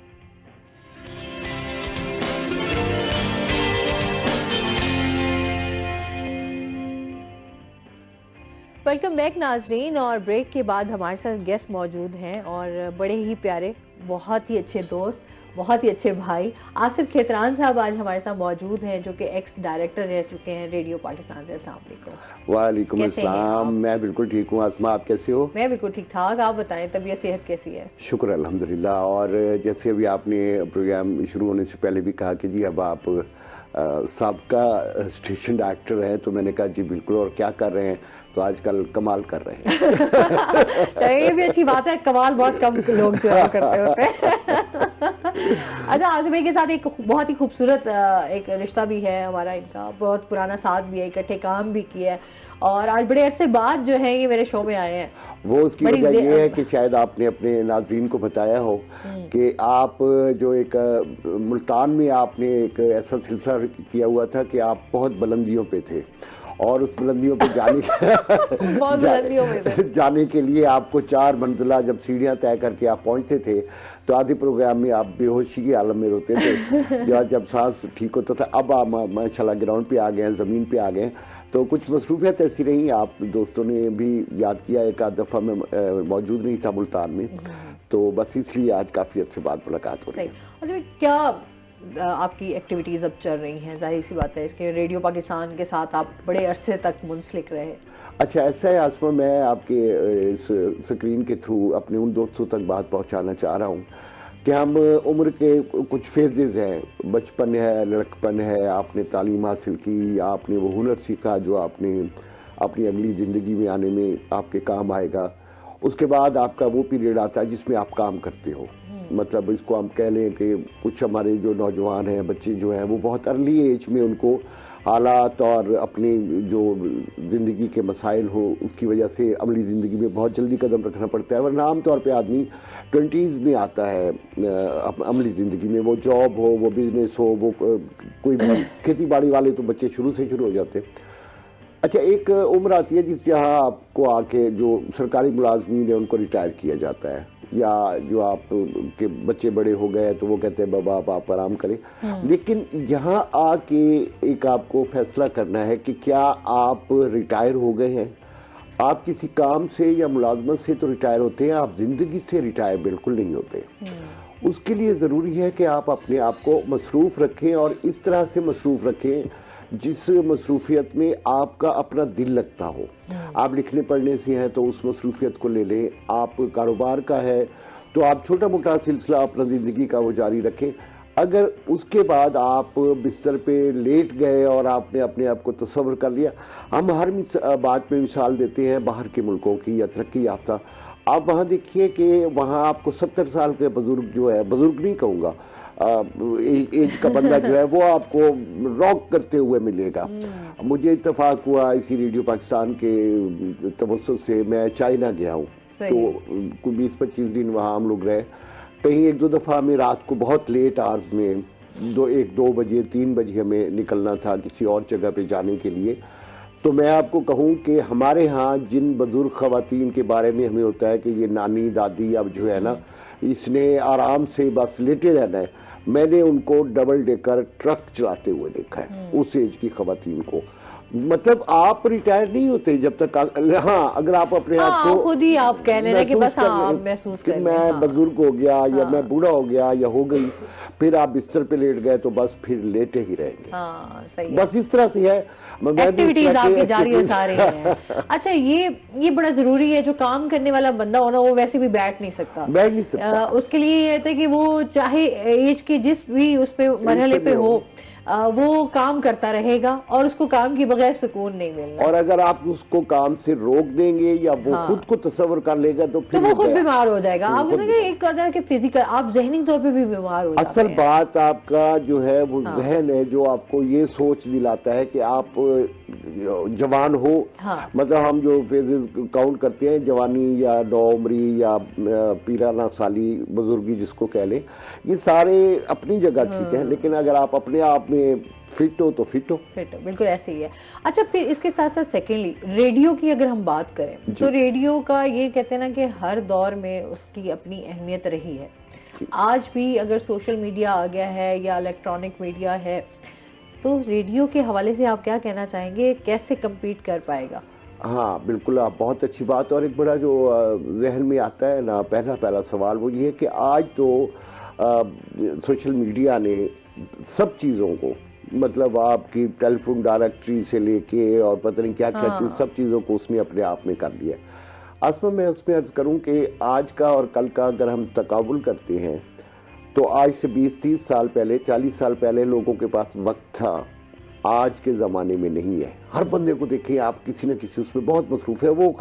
ویلکم بیک ناظرین. اور بریک کے بعد ہمارے ساتھ گیسٹ موجود ہیں اور بڑے ہی پیارے, بہت ہی اچھے دوست, بہت ہی اچھے بھائی آصف کھیتران صاحب آج ہمارے ساتھ موجود ہیں, جو کہ ایکس ڈائریکٹر رہ چکے ہیں ریڈیو پاکستان سے. السلام علیکم. وعلیکم السلام. میں بالکل ٹھیک ہوں. آسما, آپ کیسے ہو؟ میں بالکل ٹھیک ٹھاک. آپ بتائیں طبیعت صحت کیسی ہے؟ شکر الحمدللہ. اور جیسے ابھی آپ نے پروگرام شروع ہونے سے پہلے بھی کہا کہ جی اب آپ سابقہ اسٹیشن ڈائریکٹر ہیں, تو میں نے کہا جی بالکل, اور کیا کر رہے ہیں؟ تو آج کل کمال کر رہے ہیں. یہ بھی اچھی بات ہے, کمال بہت کم لوگ جو ہے کرتے ہوتے ہیں. اچھا, آصف بھائی کے ساتھ ایک بہت ہی خوبصورت ایک رشتہ بھی ہے ہمارا, ان کا بہت پرانا ساتھ بھی ہے, اکٹھے کام بھی کیا ہے, اور آج بڑے عرصے بعد جو ہے یہ میرے شو میں آئے ہیں. وہ اس کی وجہ یہ ہے کہ شاید آپ نے اپنے ناظرین کو بتایا ہو کہ آپ جو ایک ملتان میں آپ نے ایک ایسا سلسلہ کیا ہوا تھا کہ آپ بہت بلندیوں پہ تھے, اور اس بلندیوں پہ جانے کے لیے آپ کو 4 منزلہ جب سیڑھیاں طے کر کے آپ پہنچتے تھے تو آدھے پروگرام میں آپ بے ہوشی کے عالم میں روتے تھے, جب سانس ٹھیک ہوتا تھا. اب آپ ماشاءاللہ گراؤنڈ پہ آ گئے ہیں, زمین پہ آ گئے ہیں. تو کچھ مصروفیت ایسی رہی, آپ دوستوں نے بھی یاد کیا, ایک آدھ دفعہ میں موجود نہیں تھا ملتان میں, تو بس اس لیے آج کافی عرصے بعد ملاقات ہو رہی ہے. اچھا, کیا آپ کی ایکٹیویٹیز اب چل رہی ہیں؟ ظاہر سی بات ہے اس کے ریڈیو پاکستان کے ساتھ آپ بڑے عرصے تک منسلک رہے. اچھا, ایسا ہے آسما, میں آپ کے اس سکرین کے تھرو اپنے ان دوستوں تک بات پہنچانا چاہ رہا ہوں کہ ہم عمر کے کچھ فیزز ہیں, بچپن ہے, لڑکپن ہے, آپ نے تعلیم حاصل کی, آپ نے وہ ہنر سیکھا جو آپ نے اپنی اگلی زندگی میں آنے میں آپ کے کام آئے گا. اس کے بعد آپ کا وہ پیریڈ آتا ہے جس میں آپ کام کرتے ہو. مطلب اس کو ہم کہہ لیں کہ کچھ ہمارے جو نوجوان ہیں, بچے جو ہیں, وہ بہت ارلی ایج میں ان کو حالات اور اپنی جو زندگی کے مسائل ہو اس کی وجہ سے عملی زندگی میں بہت جلدی قدم رکھنا پڑتا ہے, ورنہ عام طور پہ آدمی 20s میں آتا ہے عملی زندگی میں. وہ جاب ہو, وہ بزنس ہو, وہ کوئی کھیتی باڑی والے تو بچے شروع سے شروع ہو جاتے ہیں. اچھا, ایک عمر آتی ہے جس جہاں آپ کو آ کے جو سرکاری ملازمین ہیں ان کو ریٹائر کیا جاتا ہے, یا جو آپ کے بچے بڑے ہو گئے تو وہ کہتے ہیں بابا آپ آرام کریں. لیکن یہاں آ کے ایک آپ کو فیصلہ کرنا ہے کہ کیا آپ ریٹائر ہو گئے ہیں. آپ کسی کام سے یا ملازمت سے تو ریٹائر ہوتے ہیں, آپ زندگی سے ریٹائر بالکل نہیں ہوتے. اس کے لیے ضروری ہے کہ آپ اپنے آپ کو مصروف رکھیں, اور اس طرح سے مصروف رکھیں جس مصروفیت میں آپ کا اپنا دل لگتا ہو. آپ لکھنے پڑھنے سے ہیں تو اس مصروفیت کو لے لیں, آپ کاروبار کا ہے تو آپ چھوٹا موٹا سلسلہ اپنا زندگی کا وہ جاری رکھیں. اگر اس کے بعد آپ بستر پہ لیٹ گئے اور آپ نے اپنے آپ کو تصور کر لیا, ہم ہر بات میں مثال دیتے ہیں باہر کے ملکوں کی یا ترقی یافتہ. آپ وہاں دیکھیے کہ وہاں آپ کو 70 سال کے بزرگ جو ہے, بزرگ نہیں کہوں گا, ایج کا بندہ جو ہے وہ آپ کو راک کرتے ہوئے ملے گا. مجھے اتفاق ہوا اسی ریڈیو پاکستان کے توسط سے, میں چائنا گیا ہوں تو 20-25 دن وہاں ہم لوگ رہے. کہیں 1-2 دفعہ ہمیں رات کو بہت لیٹ آورز میں 1 2 بجے 3 بجے ہمیں نکلنا تھا کسی اور جگہ پہ جانے کے لیے. تو میں آپ کو کہوں کہ ہمارے ہاں جن بزرگ خواتین کے بارے میں ہمیں ہوتا ہے کہ یہ نانی دادی اب جو ہے نا اس نے آرام سے بس لیٹے رہنا ہے, میں نے ان کو ڈبل ڈیکر ٹرک چلاتے ہوئے دیکھا ہے, اس ایج کی خواتین کو. مطلب آپ ریٹائر نہیں ہوتے جب تک, ہاں اگر آپ اپنے آپ کو خود ہی آپ کہہ لینا کہ بس محسوس کہ میں بزرگ ہو گیا یا میں بوڑھا ہو گیا یا ہو گئی, پھر آپ بستر پہ لیٹ گئے تو بس پھر لیٹے ہی رہیں گے, بس اس طرح سے ہے. ایکٹیویٹیز آپ کی جاری ہو سارے ہیں. اچھا یہ بڑا ضروری ہے, جو کام کرنے والا بندہ ہونا وہ ویسے بھی بیٹھ نہیں سکتا, اس کے لیے یہ ہے کہ وہ چاہے ایج کے جس بھی اس پہ مرحلے پہ ہو وہ کام کرتا رہے گا اور اس کو کام کی بغیر سکون نہیں ملنا. اور اگر آپ اس کو کام سے روک دیں گے یا وہ خود کو تصور کر لے گا تو وہ خود بیمار ہو جائے گا. آپ ایک قدر کہ فزیکل آپ ذہنی طور پہ بھی بیمار ہو جاتے ہیں. اصل بات آپ کا جو ہے وہ ذہن ہے جو آپ کو یہ سوچ دلاتا ہے کہ آپ جوان ہو. مطلب ہم جو فیزز کاؤنٹ کرتے ہیں جوانی یا نوعمری یا پیرانہ سالی بزرگی جس کو کہہ لیں, یہ سارے اپنی جگہ ٹھیک ہیں, لیکن اگر آپ اپنے آپ میں فٹ ہو تو فٹ ہو. بالکل ایسے ہی ہے. اچھا پھر اس کے ساتھ ساتھ سیکنڈلی ریڈیو کی اگر ہم بات کریں تو ریڈیو کا یہ کہتے ہیں نا کہ ہر دور میں اس کی اپنی اہمیت رہی ہے. آج بھی اگر سوشل میڈیا آ گیا ہے یا الیکٹرانک میڈیا ہے تو ریڈیو کے حوالے سے آپ کیا کہنا چاہیں گے, کیسے کمپیٹ کر پائے گا؟ ہاں بالکل, آپ بہت اچھی بات. اور ایک بڑا جو ذہن میں آتا ہے نا پہلا سوال وہ یہ ہے کہ آج تو سوشل میڈیا نے سب چیزوں کو, مطلب آپ کی ٹیلی فون ڈائریکٹری سے لے کے اور پتہ نہیں کیا کیا چیز, سب چیزوں کو اس نے اپنے آپ میں کر لیا. آسما میں اس میں عرض کروں کہ آج کا اور کل کا اگر ہم تقابل کرتے ہیں تو آج سے 20-30 سال پہلے 40 سال پہلے لوگوں کے پاس وقت تھا, آج کے زمانے میں نہیں ہے. ہر بندے کو دیکھیں آپ کسی نہ کسی اس میں بہت مصروف ہے. وہ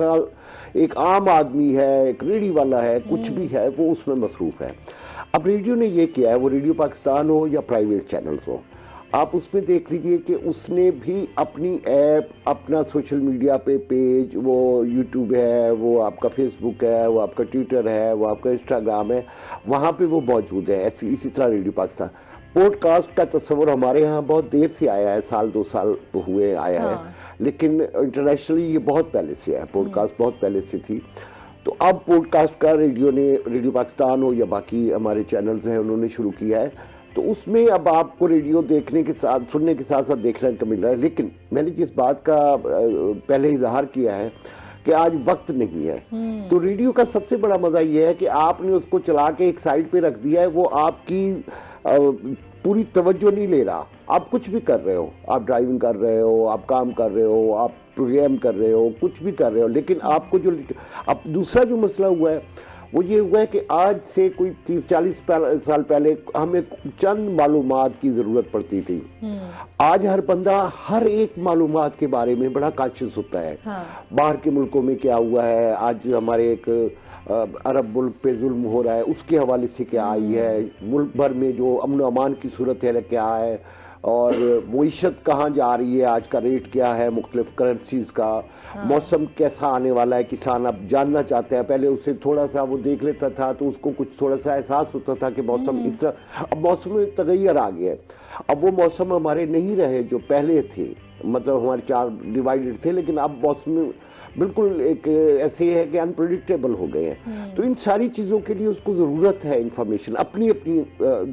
ایک عام آدمی ہے, ایک ریڈی والا ہے, کچھ بھی ہے, وہ اس میں مصروف ہے. اب ریڈیو نے یہ کیا ہے, وہ ریڈیو پاکستان ہو یا پرائیویٹ چینلز ہو, آپ اس میں دیکھ لیجئے کہ اس نے بھی اپنی ایپ, اپنا سوشل میڈیا پہ پیج, وہ یوٹیوب ہے, وہ آپ کا فیس بک ہے, وہ آپ کا ٹویٹر ہے, وہ آپ کا انسٹاگرام ہے, وہاں پہ وہ موجود ہے. اسی طرح ریڈیو پاکستان. پوڈ کاسٹ کا تصور ہمارے ہاں بہت دیر سے آیا ہے, 1-2 سال ہوئے آیا ہے, لیکن انٹرنیشنلی یہ بہت پہلے سے ہے, پوڈ کاسٹ بہت پہلے سے تھی. تو اب پوڈ کاسٹ کا ریڈیو پاکستان ہو یا باقی ہمارے چینلز ہیں انہوں نے شروع کیا ہے. تو اس میں اب آپ کو ریڈیو دیکھنے کے ساتھ سننے کے ساتھ ساتھ دیکھنے کو مل رہا ہے. لیکن میں نے جس بات کا پہلے اظہار کیا ہے کہ آج وقت نہیں ہے, تو ریڈیو کا سب سے بڑا مزہ یہ ہے کہ آپ نے اس کو چلا کے ایک سائڈ پہ رکھ دیا ہے, وہ آپ کی پوری توجہ نہیں لے رہا. آپ کچھ بھی کر رہے ہو, آپ ڈرائیونگ کر رہے ہو, آپ کام کر رہے ہو, آپ پروگرام کر رہے ہو, کچھ بھی کر رہے ہو, لیکن آپ کو اب دوسرا جو مسئلہ ہوا ہے وہ یہ ہوا ہے کہ آج سے کوئی 30-40 سال پہلے ہمیں چند معلومات کی ضرورت پڑتی تھی. آج ہر بندہ ہر ایک معلومات کے بارے میں بڑا کانشیس ہوتا ہے. باہر کے ملکوں میں کیا ہوا ہے, آج ہمارے ایک عرب ملک پہ ظلم ہو رہا ہے, اس کے حوالے سے کیا آئی ہے, ملک بھر میں جو امن و امان کی صورت ہے کیا ہے, اور معیشت کہاں جا رہی ہے, آج کا ریٹ کیا ہے مختلف کرنسیز کا, موسم کیسا آنے والا ہے. کسان اب جاننا چاہتے ہیں, پہلے اسے تھوڑا سا وہ دیکھ لیتا تھا تو اس کو کچھ تھوڑا سا احساس ہوتا تھا کہ موسم اس طرح, اب موسم میں تغیر آ گیا ہے. اب وہ موسم ہمارے نہیں رہے جو پہلے تھے, مطلب ہمارے 4 ڈیوائیڈڈ تھے, لیکن اب موسم بالکل ایک ایسے ہے کہ انپریڈکٹیبل ہو گئے ہیں. تو ان ساری چیزوں کے لیے اس کو ضرورت ہے انفارمیشن. اپنی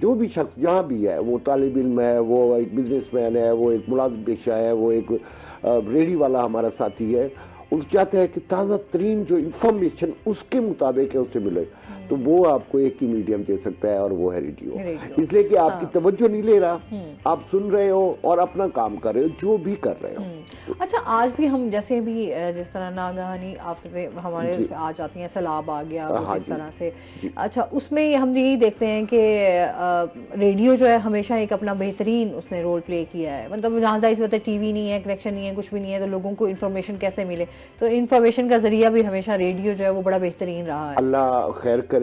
جو بھی شخص جہاں بھی ہے, وہ طالب علم ہے, وہ ایک بزنس مین ہے, وہ ایک ملازم پیشہ ہے, وہ ایک ریڈی والا ہمارا ساتھی ہے, اس چاہتا ہے کہ تازہ ترین جو انفارمیشن اس کے مطابق ہے اسے ملے. تو وہ آپ کو ایک ہی میڈیم دے سکتا ہے اور وہ ہے ریڈیو. اس لیے کہ آپ کی توجہ نہیں لے رہا, آپ سن رہے ہو اور اپنا کام کر رہے ہو جو بھی کر رہے ہو. اچھا آج بھی ہم جیسے بھی جس طرح ناگہانی آفتیں ہمارے آ جاتی ہیں, سیلاب آ گیا اس طرح سے, اچھا اس میں ہم یہی دیکھتے ہیں کہ ریڈیو جو ہے ہمیشہ ایک اپنا بہترین اس نے رول پلے کیا ہے. مطلب جہاں ظاہر ہوتا ہے ٹی وی نہیں ہے, کنیکشن نہیں ہے, کچھ بھی نہیں ہے, تو لوگوں کو انفارمیشن کیسے ملے, تو انفارمیشن کا ذریعہ بھی ہمیشہ ریڈیو جو ہے وہ بڑا بہترین رہا ہے. اللہ خیر کرے,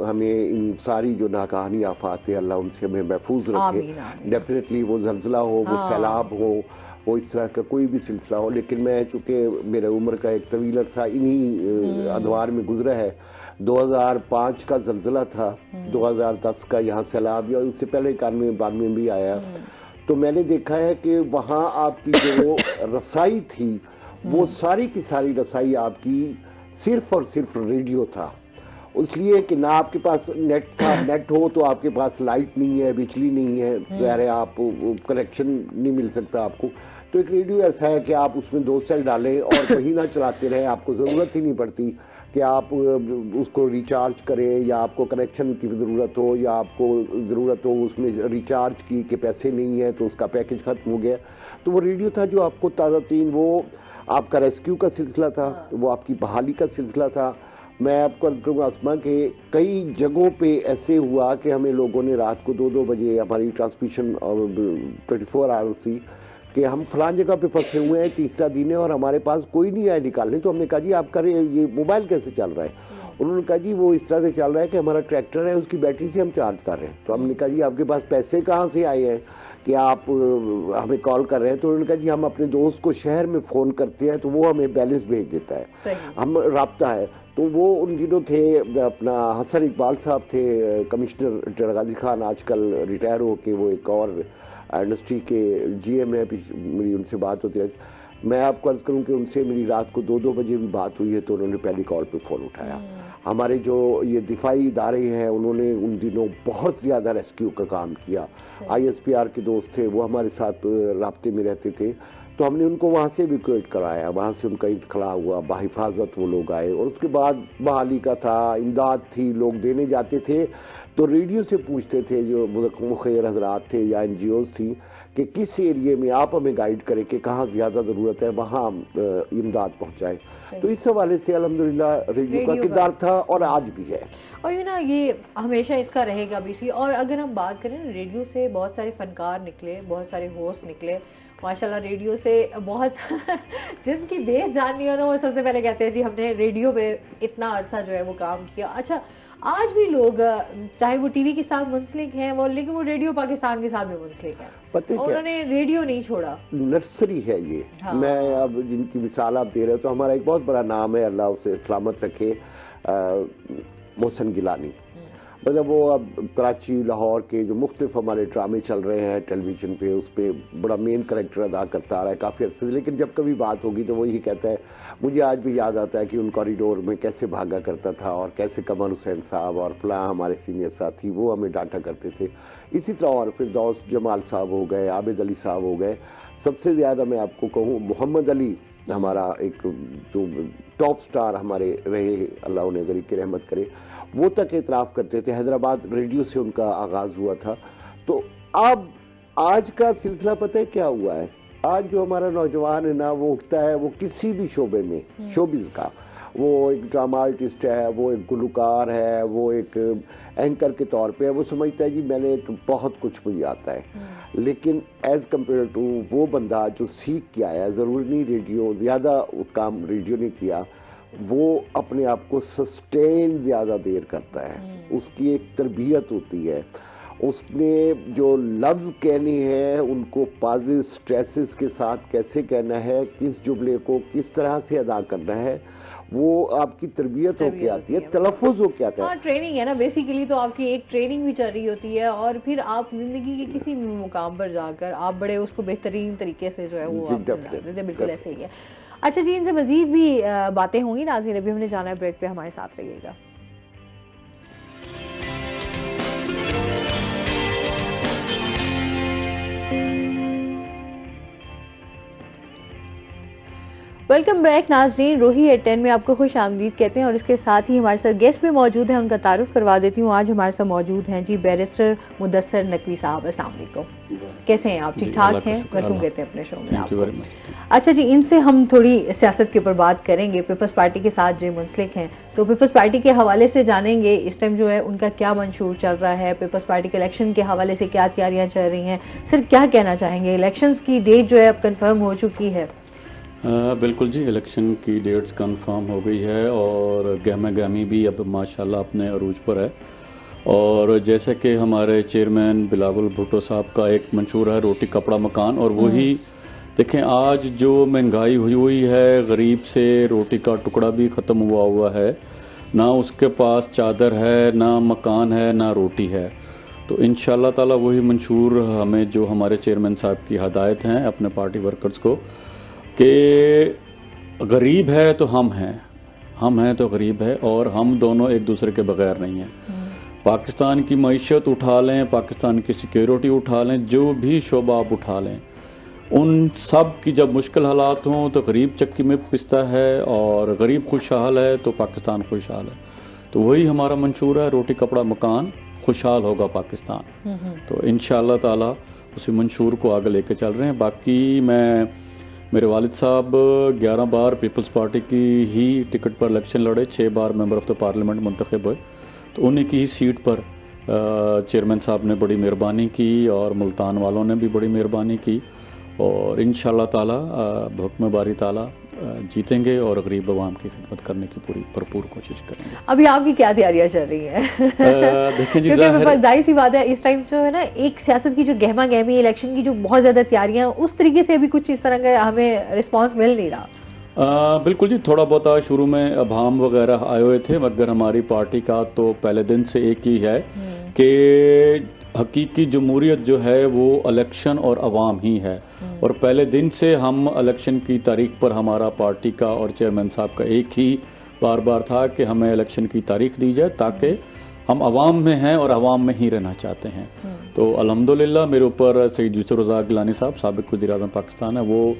ہمیں ان ساری جو ناگہانی آفات ہے اللہ ان سے ہمیں محفوظ رکھے. ڈیفینیٹلی وہ زلزلہ ہو, وہ سیلاب ہو, وہ اس طرح کا کوئی بھی سلسلہ ہو, لیکن میں چونکہ میرے عمر کا ایک طویل عرصہ انہی ادوار میں گزرا ہے, 2005 کا زلزلہ تھا، 2010 کا یہاں سیلاب یا اس سے پہلے 91-92 میں بھی آیا، تو میں نے دیکھا ہے کہ وہاں آپ کی جو رسائی تھی وہ ساری کی ساری رسائی آپ کی صرف اور صرف ریڈیو تھا، اس لیے کہ نہ آپ کے پاس نیٹ تھا، نیٹ ہو تو آپ کے پاس لائٹ نہیں ہے، بجلی نہیں ہے، ظاہر ہے آپ کنیکشن نہیں مل سکتا آپ کو، تو ایک ریڈیو ایسا ہے کہ آپ اس میں 2 سیل ڈالیں اور مہینہ چلاتے رہیں، آپ کو ضرورت ہی نہیں پڑتی کہ آپ اس کو ریچارج کریں یا آپ کو کنیکشن کی ضرورت ہو یا آپ کو ضرورت ہو اس میں ریچارج کی کہ پیسے نہیں ہیں تو اس کا پیکج ختم ہو گیا، تو وہ ریڈیو تھا جو آپ کو تازہ ترین، وہ آپ کا ریسکیو کا سلسلہ تھا، وہ آپ کی بحالی کا سلسلہ تھا۔ میں آپ کو عرض کروں گا اسما کہ کئی جگہوں پہ ایسے ہوا کہ ہمیں لوگوں نے رات کو 2-2 بجے ہماری ٹرانسمیشن 24 آورس تھی کہ ہم فلان جگہ پہ پھنسے ہوئے ہیں، تیسرا دن ہے اور ہمارے پاس کوئی نہیں آئے نکالنے، تو ہم نے کہا جی آپ کریں یہ موبائل کیسے چل رہا ہے؟ انہوں نے کہا جی وہ اس طرح سے چل رہا ہے کہ ہمارا ٹریکٹر ہے اس کی بیٹری سے ہم چارج کر رہے ہیں، تو ہم نے کہا جی آپ کے پاس پیسے کہاں سے آئے ہیں کہ آپ ہمیں کال کر رہے ہیں؟ تو انہوں نے کہا جی ہم اپنے دوست کو شہر میں فون کرتے ہیں تو وہ ہمیں بیلنس بھیج دیتا ہے، ہم رابطہ ہے۔ تو وہ ان دنوں تھے اپنا حسن اقبال صاحب تھے کمشنر ٹرغازی خان، آج کل ریٹائر ہو کے وہ ایک اور انڈسٹری کے جی ایم ہے، میری ان سے بات ہوتی ہے، میں آپ کو عرض کروں کہ ان سے میری رات کو 2-2 بجے بھی بات ہوئی ہے تو انہوں نے پہلی کال پہ فون اٹھایا۔ ہمارے جو یہ دفاعی ادارے ہیں انہوں نے ان دنوں بہت زیادہ ریسکیو کا کام کیا، آئی ایس پی آر کے دوست تھے وہ ہمارے ساتھ رابطے میں رہتے تھے، تو ہم نے ان کو وہاں سے ایویکویٹ کرایا، وہاں سے ان کا انخلاء ہوا، بحفاظت وہ لوگ آئے، اور اس کے بعد بحالی کا تھا، امداد تھی، لوگ دینے جاتے تھے تو ریڈیو سے پوچھتے تھے جو مخیر حضرات تھے یا این جی اوز تھی کہ کس ایریے میں آپ ہمیں گائیڈ کریں کہ کہاں زیادہ ضرورت ہے وہاں امداد پہنچائیں، تو اس حوالے سے الحمدللہ ریڈیو کا کردار تھا اور آج بھی ہے، اور یہ ہمیشہ اس کا رہے گا بھی سی۔ اور اگر ہم بات کریں ریڈیو سے بہت سارے فنکار نکلے، بہت سارے ہوسٹ نکلے ماشاءاللہ، ریڈیو سے بہت جن کی بیس جاننی ہو نا وہ سب سے پہلے کہتے ہیں جی ہم نے ریڈیو پہ اتنا عرصہ جو ہے وہ کام کیا۔ اچھا آج بھی لوگ چاہے وہ ٹی وی کے ساتھ منسلک ہیں وہ، لیکن وہ ریڈیو پاکستان کے ساتھ بھی منسلک ہیں، انہوں نے ریڈیو نہیں چھوڑا، نرسری ہے یہ۔ میں اب جن کی مثال آپ دے رہے ہو تو ہمارا ایک بہت بڑا نام ہے، اللہ اسے سلامت رکھے، محسن گیلانی، مطلب وہ اب کراچی لاہور کے جو مختلف ہمارے ڈرامے چل رہے ہیں ٹیلی ویژن پہ اس پہ بڑا مین کریکٹر ادا کرتا آ رہا ہے کافی عرصے سے، لیکن جب کبھی بات ہوگی تو وہ یہی کہتا ہے، مجھے آج بھی یاد آتا ہے کہ ان کوریڈور میں کیسے بھاگا کرتا تھا اور کیسے قمر حسین صاحب اور فلاں ہمارے سینئر ساتھی وہ ہمیں ڈانٹا کرتے تھے، اسی طرح اور فردوس جمال صاحب ہو گئے، عابد علی صاحب ہو گئے، سب سے زیادہ میں آپ کو کہوں محمد علی ہمارا ایک جو ٹاپ سٹار ہمارے رہے، اللہ انہیں غریب کی رحمت کرے، وہ تک اعتراف کرتے تھے، حیدرآباد ریڈیو سے ان کا آغاز ہوا تھا۔ تو اب آج کا سلسلہ پتہ ہے کیا ہوا ہے؟ آج جو ہمارا نوجوان ہے نا وہ اٹھتا ہے، وہ کسی بھی شعبے میں، شوبز کا، وہ ایک ڈرامہ آرٹسٹ ہے، وہ ایک گلوکار ہے، وہ ایک اینکر کے طور پہ ہے، وہ سمجھتا ہے جی میں نے بہت کچھ مجھے آتا ہے، لیکن ایز کمپیئر ٹو وہ بندہ جو سیکھ کے آیا، ضروری نہیں ریڈیو زیادہ کام ریڈیو نے کیا، وہ اپنے آپ کو سسٹین زیادہ دیر کرتا ہے، اس کی ایک تربیت ہوتی ہے، اس نے جو لفظ کہنے ہیں ان کو پازیٹیو سٹریسز کے ساتھ کیسے کہنا ہے، کس جملے کو کس طرح سے ادا کرنا ہے، وہ آپ کی تربیت ہو کے آتی ہے، تلفظ ہو کے آتا ہے، ہاں ٹریننگ ہے نا بیسیکلی، تو آپ کی ایک ٹریننگ بھی چل رہی ہوتی ہے اور پھر آپ زندگی کے کسی بھی مقام پر جا کر آپ بڑے اس کو بہترین طریقے سے جو ہے وہ آپ بالکل ایسے ہی ہے۔ اچھا جی، ان سے مزید بھی باتیں ہوں گی ناظرین، ابھی ہم نے جانا ہے بریک پہ، ہمارے ساتھ رہیے گا۔ ویلکم بیک ناظرین، روہی ایٹ 10 میں آپ کو خوش آمدید کہتے ہیں، اور اس کے ساتھ ہی ہمارے ساتھ گیسٹ بھی موجود ہیں، ان کا تعارف کروا دیتی ہوں۔ آج ہمارے ساتھ موجود ہیں جی بیرسٹر مدثر نقوی صاحب، السلام علیکم، کیسے ہیں آپ؟ ٹھیک ٹھاک ہیں؟ ویلکم کہتے ہیں اپنے شو میں آپ کو۔ اچھا جی، ان سے ہم تھوڑی سیاست کے اوپر بات کریں گے، پیپلز پارٹی کے ساتھ جو منسلک ہیں، تو پیپلز پارٹی کے حوالے سے جانیں گے اس ٹائم جو ہے ان کا کیا منشور چل رہا ہے، پیپلز پارٹی کے الیکشن کے حوالے سے کیا تیاریاں چل رہی ہیں، سر کیا کہنا چاہیں گے؟ الیکشنز کی ڈیٹ جو ہے اب کنفرم ہو چکی ہے؟ بالکل جی، الیکشن کی ڈیٹس کنفرم ہو گئی ہے اور گہمہ گہمی بھی اب ماشاءاللہ اپنے عروج پر ہے، اور جیسے کہ ہمارے چیئرمین بلاول بھٹو صاحب کا ایک منشور ہے روٹی کپڑا مکان، اور وہی دیکھیں آج جو مہنگائی ہوئی ہے، غریب سے روٹی کا ٹکڑا بھی ختم ہوا ہے، نہ اس کے پاس چادر ہے، نہ مکان ہے، نہ روٹی ہے. تو انشاءاللہ تعالیٰ وہی منشور ہمیں جو ہمارے چیئرمین صاحب کی ہدایت ہیں اپنے پارٹی ورکرز کو کہ غریب ہے تو ہم ہیں تو غریب ہے، اور ہم دونوں ایک دوسرے کے بغیر نہیں ہیں. پاکستان کی معیشت اٹھا لیں، پاکستان کی سیکیورٹی اٹھا لیں، جو بھی شعبہ آپ اٹھا لیں، ان سب کی جب مشکل حالات ہوں تو غریب چکی میں پستا ہے، اور غریب خوشحال ہے تو پاکستان خوشحال ہے. تو وہی ہمارا منشور ہے، روٹی کپڑا مکان، خوشحال ہوگا پاکستان. تو انشاءاللہ تعالیٰ اسی منشور کو آگے لے کے چل رہے ہیں. باقی میرے والد صاحب 11 بار پیپلز پارٹی کی ہی ٹکٹ پر الیکشن لڑے، 6 بار ممبر آف دا پارلیمنٹ منتخب ہوئے. تو انہیں کی ہی سیٹ پر چیئرمین صاحب نے بڑی مہربانی کی، اور ملتان والوں نے بھی بڑی مہربانی کی، اور انشاءاللہ تعالیٰ بحکم باری تعالیٰ جیتیں گے اور غریب عوام کی خدمت کرنے کی پوری بھرپور کوشش کریں گے. ابھی آپ کی کیا تیاریاں چل رہی ہیں؟ دیکھیں جی، کیونکہ ظاہر سی بات ہے اس ٹائم جو ہے نا ایک سیاست کی جو گہما گہمی الیکشن کی جو بہت زیادہ تیاریاں اس طریقے سے ابھی کچھ اس طرح کا ہمیں رسپانس مل نہیں رہا. بالکل جی، تھوڑا بہت شروع میں ابہام وغیرہ آئے ہوئے تھے، مگر ہماری پارٹی کا تو پہلے دن سے ایک ہی ہے کہ حقیقی جمہوریت جو ہے وہ الیکشن اور عوام ہی ہے. اور پہلے دن سے ہم الیکشن کی تاریخ پر ہمارا پارٹی کا اور چیئرمین صاحب کا ایک ہی بار تھا کہ ہمیں الیکشن کی تاریخ دی جائے، تاکہ ہم عوام میں ہیں اور عوام میں ہی رہنا چاہتے ہیں. تو الحمدللہ میرے اوپر سید یوسف رضا گیلانی صاحب سابق وزیر اعظم پاکستان ہے، وہ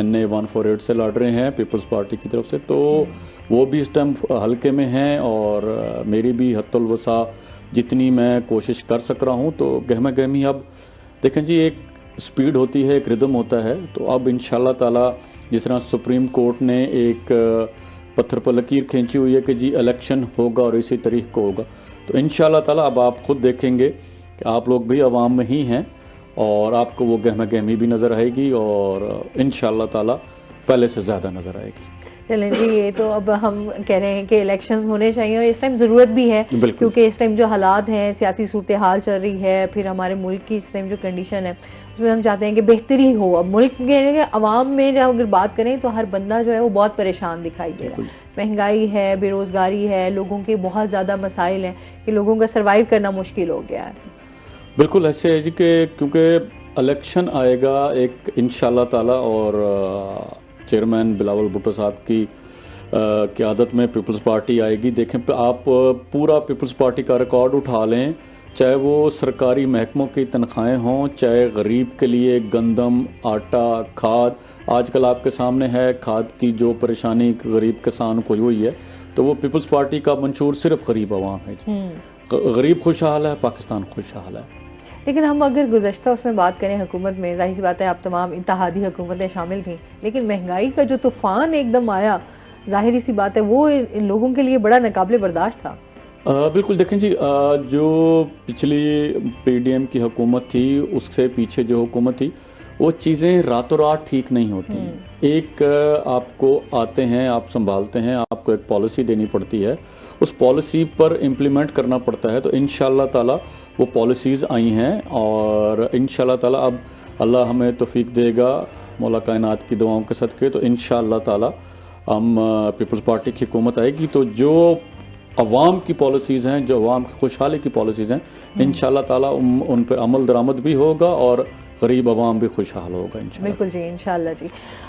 NA 148 سے لڑ رہے ہیں پیپلز پارٹی کی طرف سے. تو وہ بھی اس ٹائم حلقے میں ہیں، اور میری بھی حد الوسع جتنی میں کوشش کر سک رہا ہوں. تو گہما گہمی اب دیکھیں جی، ایک سپیڈ ہوتی ہے، ایک ردم ہوتا ہے. تو اب انشاءاللہ تعالیٰ جس طرح سپریم کورٹ نے ایک پتھر پر لکیر کھینچی ہوئی ہے کہ جی الیکشن ہوگا اور اسی تاریخ کو ہوگا، تو انشاءاللہ تعالیٰ اب آپ خود دیکھیں گے کہ آپ لوگ بھی عوام میں ہی ہیں، اور آپ کو وہ گہما گہمی بھی نظر آئے گی، اور انشاءاللہ تعالیٰ پہلے سے زیادہ نظر آئے گی. چلیں جی، یہ تو اب ہم کہہ رہے ہیں کہ الیکشن ہونے چاہیے، اور اس ٹائم ضرورت بھی ہے، کیونکہ اس ٹائم جو حالات ہیں، سیاسی صورتحال چل رہی ہے، پھر ہمارے ملک کی اس ٹائم جو کنڈیشن ہے اس میں ہم چاہتے ہیں کہ بہتری ہو. اب ملک کے عوام میں جب اگر بات کریں تو ہر بندہ جو ہے وہ بہت پریشان دکھائی دے رہا ہے. مہنگائی ہے، بے روزگاری ہے، لوگوں کے بہت زیادہ مسائل ہیں کہ لوگوں کا سروائیو کرنا مشکل ہو گیا ہے. بالکل ایسے ہے جی کہ کیونکہ الیکشن آئے گا ایک انشاءاللہ تعالیٰ، اور چیئرمین بلاول بھٹو صاحب کی قیادت میں پیپلز پارٹی آئے گی. دیکھیں آپ پورا پیپلز پارٹی کا ریکارڈ اٹھا لیں، چاہے وہ سرکاری محکموں کی تنخواہیں ہوں، چاہے غریب کے لیے گندم، آٹا، کھاد. آج کل آپ کے سامنے ہے کھاد کی جو پریشانی غریب کسان کو ہوئی ہے، تو وہ پیپلز پارٹی کا منشور صرف غریب عوام ہے. غریب خوشحال ہے، پاکستان خوشحال ہے. لیکن ہم اگر گزشتہ اس میں بات کریں حکومت میں، ظاہر سی بات ہے آپ تمام اتحادی حکومتیں شامل تھیں، لیکن مہنگائی کا جو طوفان ایک دم آیا، ظاہری سی بات ہے وہ ان لوگوں کے لیے بڑا ناقابل برداشت تھا. بالکل دیکھیں جی، جو پچھلی PDM کی حکومت تھی، اس سے پیچھے جو حکومت تھی، وہ چیزیں راتوں رات ٹھیک نہیں ہوتی. ایک آپ کو آتے ہیں، آپ سنبھالتے ہیں، آپ کو ایک پالیسی دینی پڑتی ہے، اس پالیسی پر امپلیمنٹ کرنا پڑتا ہے. تو انشاءاللہ تعالیٰ وہ پالیسیز آئی ہیں، اور انشاءاللہ تعالیٰ اب اللہ ہمیں توفیق دے گا مولا کائنات کی دعاؤں کے صدقے، تو انشاءاللہ تعالیٰ ہم پیپلز پارٹی کی حکومت آئے گی. تو جو عوام کی پالیسیز ہیں، جو عوام کی خوشحالی کی پالیسیز ہیں، انشاءاللہ تعالیٰ ان پہ عمل درآمد بھی ہوگا، اور غریب عوام بھی خوشحال ہوگا انشاءاللہ. بالکل جی، انشاءاللہ جی.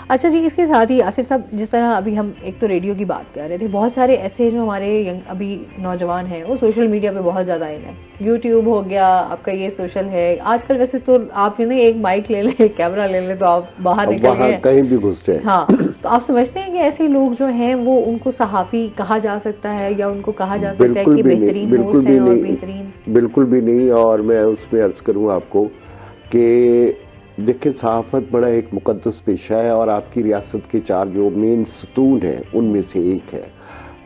اچھا جی، اس کے ساتھ ہی آصف صاحب، جس طرح ابھی ہم ایک تو ریڈیو کی بات کر رہے تھے، بہت سارے ایسے جو ہمارے ابھی نوجوان ہیں وہ سوشل میڈیا پہ بہت زیادہ آئے ہیں. یوٹیوب ہو گیا آپ کا، یہ سوشل ہے آج کل. ویسے تو آپ جو نا ایک مائک لے لیں، ایک کیمرہ لے لیں تو آپ باہر نکل گئے، کہیں بھی گھس جائیں. ہاں، تو آپ سمجھتے ہیں کہ ایسے لوگ جو ہیں وہ ان کو صحافی کہا جا سکتا ہے، یا ان کو کہا جا سکتا ہے کہ بہترین ہوسٹ ہیں اور بہترین؟ بالکل بھی نہیں. اور میں اس میں عرض کروں آپ کو کہ دیکھیں، صحافت بڑا ایک مقدس پیشہ ہے، اور آپ کی ریاست کے 4 جو مین ستون ہیں ان میں سے ایک ہے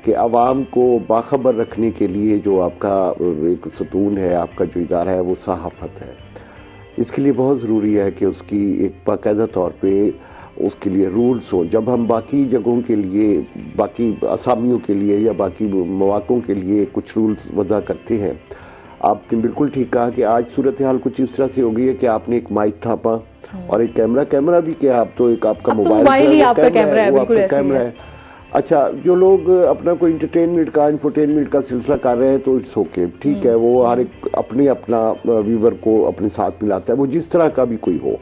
کہ عوام کو باخبر رکھنے کے لیے جو آپ کا ایک ستون ہے، آپ کا جو ادارہ ہے، وہ صحافت ہے. اس کے لیے بہت ضروری ہے کہ اس کی ایک باقاعدہ طور پہ اس کے لیے رولز ہوں. جب ہم باقی جگہوں کے لیے، باقی اسامیوں کے لیے یا باقی مواقعوں کے لیے کچھ رولز وضع کرتے ہیں، آپ نے بالکل ٹھیک کہا کہ آج صورتحال کچھ اس طرح سے ہو گئی ہے کہ آپ نے ایک مائک تھاپا اور ایک کیمرہ بھی کیا، آپ تو ایک آپ کا موبائل ہی آپ کا کیمرہ ہے، اچھا جو لوگ اپنا کوئی انٹرٹینمنٹ کا انفرٹینمنٹ کا سلسلہ کر رہے ہیں تو اٹس اوکے، ٹھیک ہے، وہ ہر ایک اپنا ویور کو اپنے ساتھ ملاتا ہے، وہ جس طرح کا بھی کوئی ہو.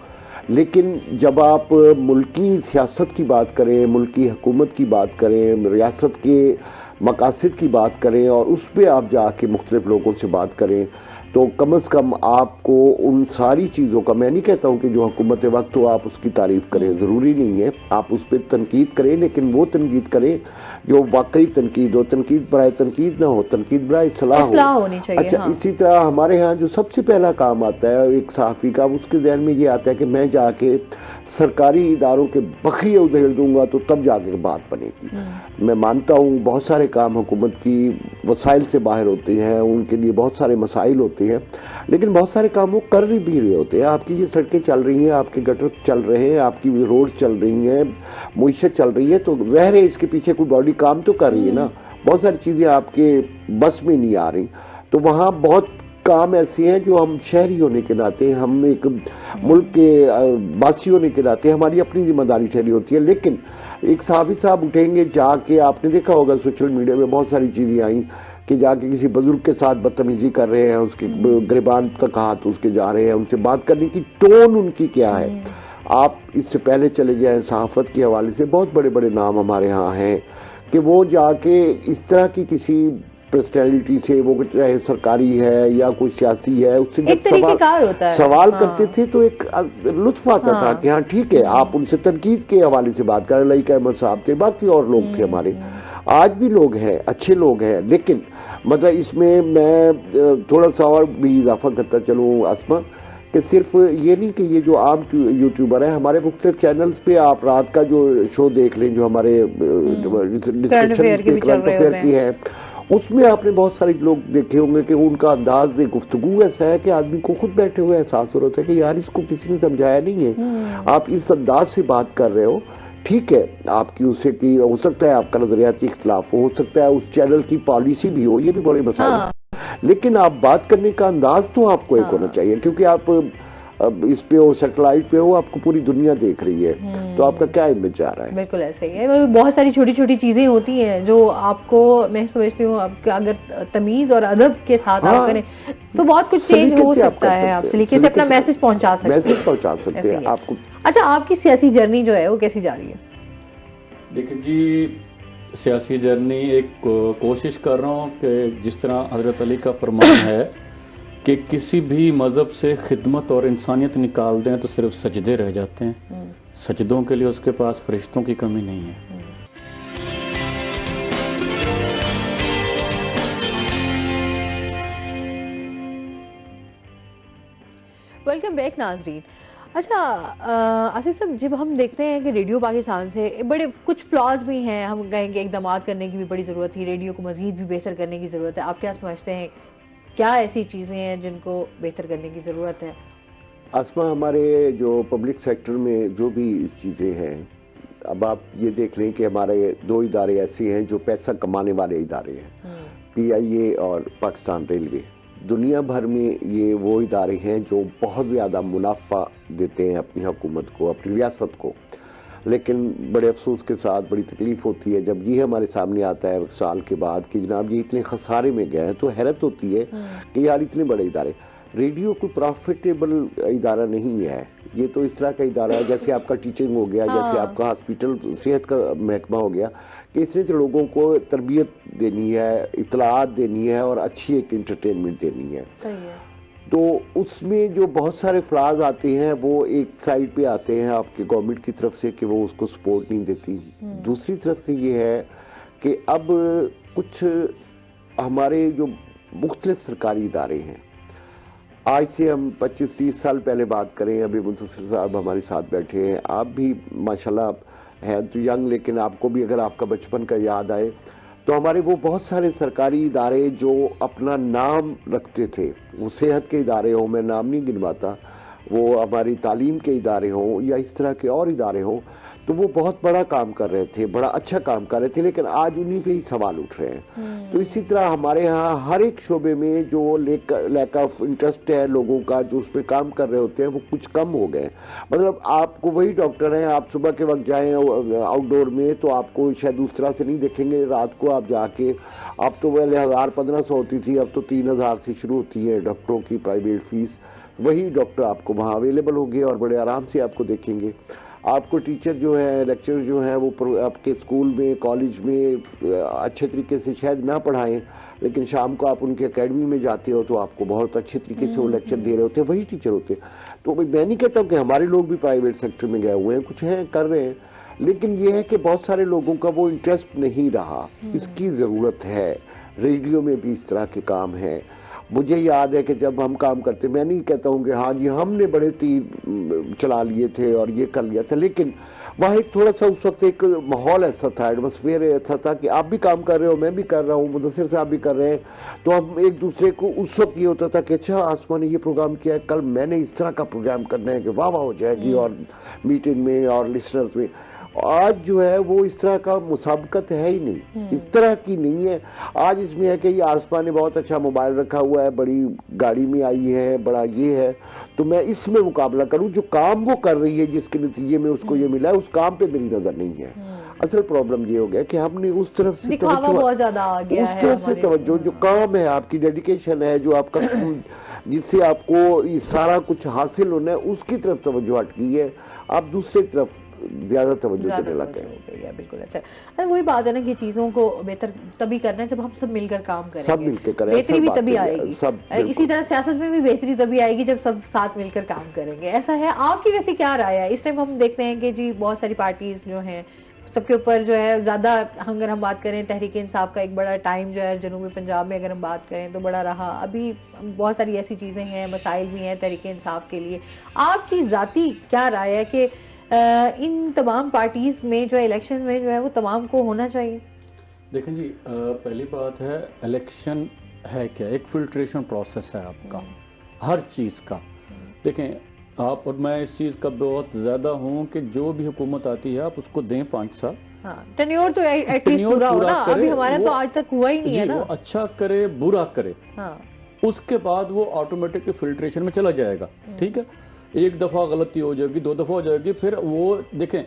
لیکن جب آپ ملکی سیاست کی بات کریں، ملکی حکومت کی بات کریں، ریاست کے مقاصد کی بات کریں اور اس پہ آپ جا کے مختلف لوگوں سے بات کریں تو کم از کم آپ کو ان ساری چیزوں کا، میں نہیں کہتا ہوں کہ جو حکومت وقت ہو آپ اس کی تعریف کریں، ضروری نہیں ہے، آپ اس پہ تنقید کریں، لیکن وہ تنقید کریں جو واقعی تنقید ہو، تنقید برائے تنقید نہ ہو، تنقید برائے اصلاح ہونی چاہیے. اچھا اسی طرح ہمارے ہاں جو سب سے پہلا کام آتا ہے ایک صحافی کا، اس کے ذہن میں یہ آتا ہے کہ میں جا کے سرکاری اداروں کے بخیے ادھیڑ دوں گا تو تب جا کے بات بنے گی. میں مانتا ہوں بہت سارے کام حکومت کی وسائل سے باہر ہوتے ہیں، ان کے لیے بہت سارے مسائل ہوتے ہیں، لیکن بہت سارے کام وہ کر بھی رہے ہوتے ہیں. آپ کی یہ سڑکیں چل رہی ہیں، آپ کے گٹر چل رہے ہیں، آپ کی روڈ چل رہی ہیں، معیشت چل رہی ہے، تو ظاہر ہے اس کے پیچھے کوئی باڈی کام تو کر رہی ہے نا. بہت ساری چیزیں آپ کے بس میں نہیں آ رہی، تو وہاں بہت کام ایسے ہیں جو ہم شہری ہونے کے ناطے، ہم ایک ملک کے باسی ہونے کے ناطے ہماری اپنی ذمہ داری ٹھہری ہوتی ہے. لیکن ایک صحافی صاحب اٹھیں گے جا کے، آپ نے دیکھا ہوگا سوشل میڈیا میں بہت ساری چیزیں آئیں کہ جا کے کسی بزرگ کے ساتھ بدتمیزی کر رہے ہیں، اس کے گریبان تک ہاتھ اس کے جا رہے ہیں، ان سے بات کرنے کی ٹون ان کی کیا ہے. آپ اس سے پہلے چلے جائیں صحافت کے حوالے سے بہت بڑے بڑے نام ہمارے ہاں ہیں کہ وہ جا کے اس طرح کی کسی پرسنالٹی سے، وہ چاہے سرکاری ہے یا کوئی سیاسی ہے، اس سے جب سوال کرتے تھے تو ایک لطف آتا تھا کہ ہاں ٹھیک ہے، آپ ان سے تنقید کے حوالے سے بات کریں. لائق احمد صاحب تھے، باقی اور لوگ تھے ہمارے، آج بھی لوگ ہیں، اچھے لوگ ہیں. لیکن مطلب اس میں تھوڑا سا اور بھی اضافہ کرتا چلوں اسما، کہ صرف یہ نہیں کہ یہ جو عام یوٹیوبر ہیں، ہمارے مختلف چینلز پہ آپ رات کا جو شو دیکھ لیں جو ہمارے ڈسکشن کرنٹ افیئر کی ہے، اس میں آپ نے بہت سارے لوگ دیکھے ہوں گے کہ ان کا انداز گفتگو ایسا ہے کہ آدمی کو خود بیٹھے ہوئے احساس ہو رہا ہے کہ یار اس کو کسی نے سمجھایا نہیں ہے، آپ اس انداز سے بات کر رہے ہو. ٹھیک ہے، آپ کی اسے کی ہو سکتا ہے آپ کا نظریاتی اختلاف ہو سکتا ہے اس چینل کی پالیسی بھی ہو، یہ بھی بڑے مسائل ہیں، لیکن آپ بات کرنے کا انداز تو آپ کو ایک ہونا چاہیے، کیونکہ آپ اس پہ ہو، سیٹلائٹ پہ ہو، آپ کو پوری دنیا دیکھ رہی ہے، تو آپ کا کیا امیج جا رہا ہے. بالکل ایسا ہی ہے، بہت ساری چھوٹی چھوٹی چیزیں ہوتی ہیں جو آپ کو، میں سمجھتی ہوں آپ اگر تمیز اور ادب کے ساتھ آپ کریں تو بہت کچھ چینج ہو سکتا ہے، آپ سلیقے سے اپنا میسج پہنچا سکتے ہیں آپ کو. اچھا، آپ کی سیاسی جرنی جو ہے وہ کیسی جا رہی ہے؟ دیکھیں جی، سیاسی جرنی ایک کوشش کر رہا ہوں کہ جس طرح حضرت علی کا فرمان ہے کہ کسی بھی مذہب سے خدمت اور انسانیت نکال دیں تو صرف سجدے رہ جاتے ہیں، سجدوں کے لیے اس کے پاس فرشتوں کی کمی نہیں ہے. ویلکم بیک ناظرین. اچھا آصف صاحب، جب ہم دیکھتے ہیں کہ ریڈیو پاکستان سے بڑے کچھ فلاز بھی ہیں، ہم کہیں گے اقدامات کرنے کی بھی بڑی ضرورت ہے، ریڈیو کو مزید بھی بہتر کرنے کی ضرورت ہے، آپ کیا سمجھتے ہیں کیا ایسی چیزیں ہیں جن کو بہتر کرنے کی ضرورت ہے؟ اسما، ہمارے جو پبلک سیکٹر میں جو بھی چیزیں ہیں، اب آپ یہ دیکھ لیں کہ ہمارے دو ادارے ایسے ہیں جو پیسہ کمانے والے ادارے ہیں، پی آئی اے اور پاکستان ریلوے. دنیا بھر میں یہ وہ ادارے ہیں جو بہت زیادہ منافع دیتے ہیں اپنی حکومت کو، اپنی ریاست کو، لیکن بڑے افسوس کے ساتھ بڑی تکلیف ہوتی ہے جب یہ ہمارے سامنے آتا ہے سال کے بعد کہ جناب یہ اتنے خسارے میں گئے ہیں، تو حیرت ہوتی ہے کہ یار اتنے بڑے ادارے. ریڈیو کوئی پروفیٹیبل ادارہ نہیں ہے، یہ تو اس طرح کا ادارہ ہے جیسے آپ کا ٹیچنگ ہو گیا، جیسے آپ کا ہاسپٹل صحت کا محکمہ ہو گیا، کہ اس نے تو لوگوں کو تربیت دینی ہے، اطلاعات دینی ہے اور اچھی ایک انٹرٹینمنٹ دینی ہے. تو اس میں جو بہت سارے فلاز آتے ہیں وہ ایک سائڈ پہ آتے ہیں آپ کے گورنمنٹ کی طرف سے کہ وہ اس کو سپورٹ نہیں دیتی. دوسری طرف سے یہ ہے کہ اب کچھ ہمارے جو مختلف سرکاری ادارے ہیں، آج سے ہم 25-30 سال پہلے بات کریں، ابھی منتصر صاحب ہمارے ساتھ بیٹھے ہیں، آپ بھی ماشاءاللہ ہیں تو ینگ، لیکن آپ کو بھی اگر آپ کا بچپن کا یاد آئے تو ہمارے وہ بہت سارے سرکاری ادارے جو اپنا نام رکھتے تھے، وہ صحت کے ادارے ہوں، میں نام نہیں گنواتا، وہ ہماری تعلیم کے ادارے ہوں یا اس طرح کے اور ادارے ہوں، تو وہ بہت بڑا کام کر رہے تھے، بڑا اچھا کام کر رہے تھے، لیکن آج انہی پہ ہی سوال اٹھ رہے ہیں۔ تو اسی طرح ہمارے ہاں ہر ایک شعبے میں جو لیک آف انٹرسٹ ہے لوگوں کا، جو اس پہ کام کر رہے ہوتے ہیں، وہ کچھ کم ہو گئے۔ مطلب آپ کو وہی ڈاکٹر ہیں، آپ صبح کے وقت جائیں آؤٹ ڈور میں تو آپ کو شاید اس طرح سے نہیں دیکھیں گے، رات کو آپ جا کے، اب تو پہلے 1500 ہوتی تھی، اب تو 3000 سے شروع ہوتی ہے ڈاکٹروں کی پرائیویٹ فیس، وہی ڈاکٹر آپ کو وہاں اویلیبل ہوں گے اور بڑے آرام سے آپ کو دیکھیں گے۔ آپ کو ٹیچر جو ہیں، لیکچر جو ہیں، وہ آپ کے اسکول میں، کالج میں اچھے طریقے سے شاید نہ پڑھائیں، لیکن شام کو آپ ان کے اکیڈمی میں جاتے ہو تو آپ کو بہت اچھے طریقے سے وہ لیکچر دے رہے ہوتے ہیں، وہی ٹیچر ہوتے ہیں۔ تو میں نہیں کہتا ہوں کہ ہمارے لوگ بھی پرائیویٹ سیکٹر میں گئے ہوئے ہیں، کچھ ہیں کر رہے ہیں، لیکن یہ ہے کہ بہت سارے لوگوں کا وہ انٹرسٹ نہیں رہا، اس کی ضرورت ہے۔ ریڈیو میں بھی اس طرح کے کام ہیں۔ مجھے یاد ہے کہ جب ہم کام کرتے، میں نہیں کہتا ہوں کہ ہاں جی ہم نے بڑے تیر چلا لیے تھے اور یہ کر لیا تھا، لیکن وہاں ایک تھوڑا سا اس وقت ایک ماحول ایسا تھا، ایٹماسفیئر ایسا تھا کہ آپ بھی کام کر رہے ہو، میں بھی کر رہا ہوں، مدثر صاحب بھی کر رہے ہیں، تو ہم ایک دوسرے کو اس وقت یہ ہوتا تھا کہ اچھا آسما نے یہ پروگرام کیا ہے، کل میں نے اس طرح کا پروگرام کرنا ہے کہ واہ واہ ہو جائے گی، اور میٹنگ میں اور لسنرز میں۔ آج جو ہے وہ اس طرح کا مسابقت ہے ہی نہیں، اس طرح کی نہیں ہے۔ آج اس میں ہے کہ یہ آسما نے بہت اچھا موبائل رکھا ہوا ہے، بڑی گاڑی میں آئی ہے، بڑا یہ ہے، تو میں اس میں مقابلہ کروں، جو کام وہ کر رہی ہے جس کے نتیجے میں اس کو یہ ملا ہے، اس کام پہ میری نظر نہیں ہے۔ اصل پرابلم یہ ہو گیا کہ ہم نے اس طرف سے بہت زیادہ آ گیا ہے، اس طرف سے توجہ، جو کام ہے، آپ کی ڈیڈیکیشن ہے، جو آپ کا جس سے آپ کو یہ سارا کچھ حاصل ہونا ہے، اس کی طرف توجہ ہٹ گئی ہے، آپ دوسری طرف زیادہ توجہ دینے لگ گئے۔ بالکل اچھا، وہی بات ہے نا کہ چیزوں کو بہتر تبھی کرنا ہے جب ہم سب مل کر کام کریں گے، سب مل کے کریں، بہتری بھی تبھی آئے گی۔ اسی طرح سیاست میں بھی بہتری تبھی آئے گی جب سب ساتھ مل کر کام کریں گے، ایسا ہے۔ آپ کی ویسے کیا رائے ہے؟ اس ٹائم ہم دیکھتے ہیں کہ جی بہت ساری پارٹیز جو ہیں، سب کے اوپر جو ہے زیادہ، اگر ہم بات کریں تحریک انصاف کا ایک بڑا ٹائم جو ہے جنوبی پنجاب میں اگر ہم بات کریں تو بڑا رہا، ابھی بہت ساری ایسی چیزیں ہیں، مسائل بھی ہیں تحریک انصاف کے لیے۔ آپ کی ذاتی کیا رائے ہے کہ ان تمام پارٹیز میں جو الیکشن میں جو ہے وہ تمام کو ہونا چاہیے؟ دیکھیں جی، پہلی بات ہے الیکشن ہے کیا، ایک فلٹریشن پروسیس ہے آپ کا ہر چیز کا۔ دیکھیں آپ اور میں اس چیز کا بہت زیادہ ہوں کہ جو بھی حکومت آتی ہے آپ اس کو دیں 5 سال، ٹینیور تو ایٹ لیسٹ پورا ہو نا، ابھی ہمارا تو آج تک ہوا ہی نہیں ہے نا۔ وہ اچھا کرے برا کرے، اس کے بعد وہ آٹومیٹک فلٹریشن میں چلا جائے گا، ٹھیک ہے۔ ایک دفعہ غلطی ہو جائے گی، 2 دفعہ ہو جائے گی، پھر وہ دیکھیں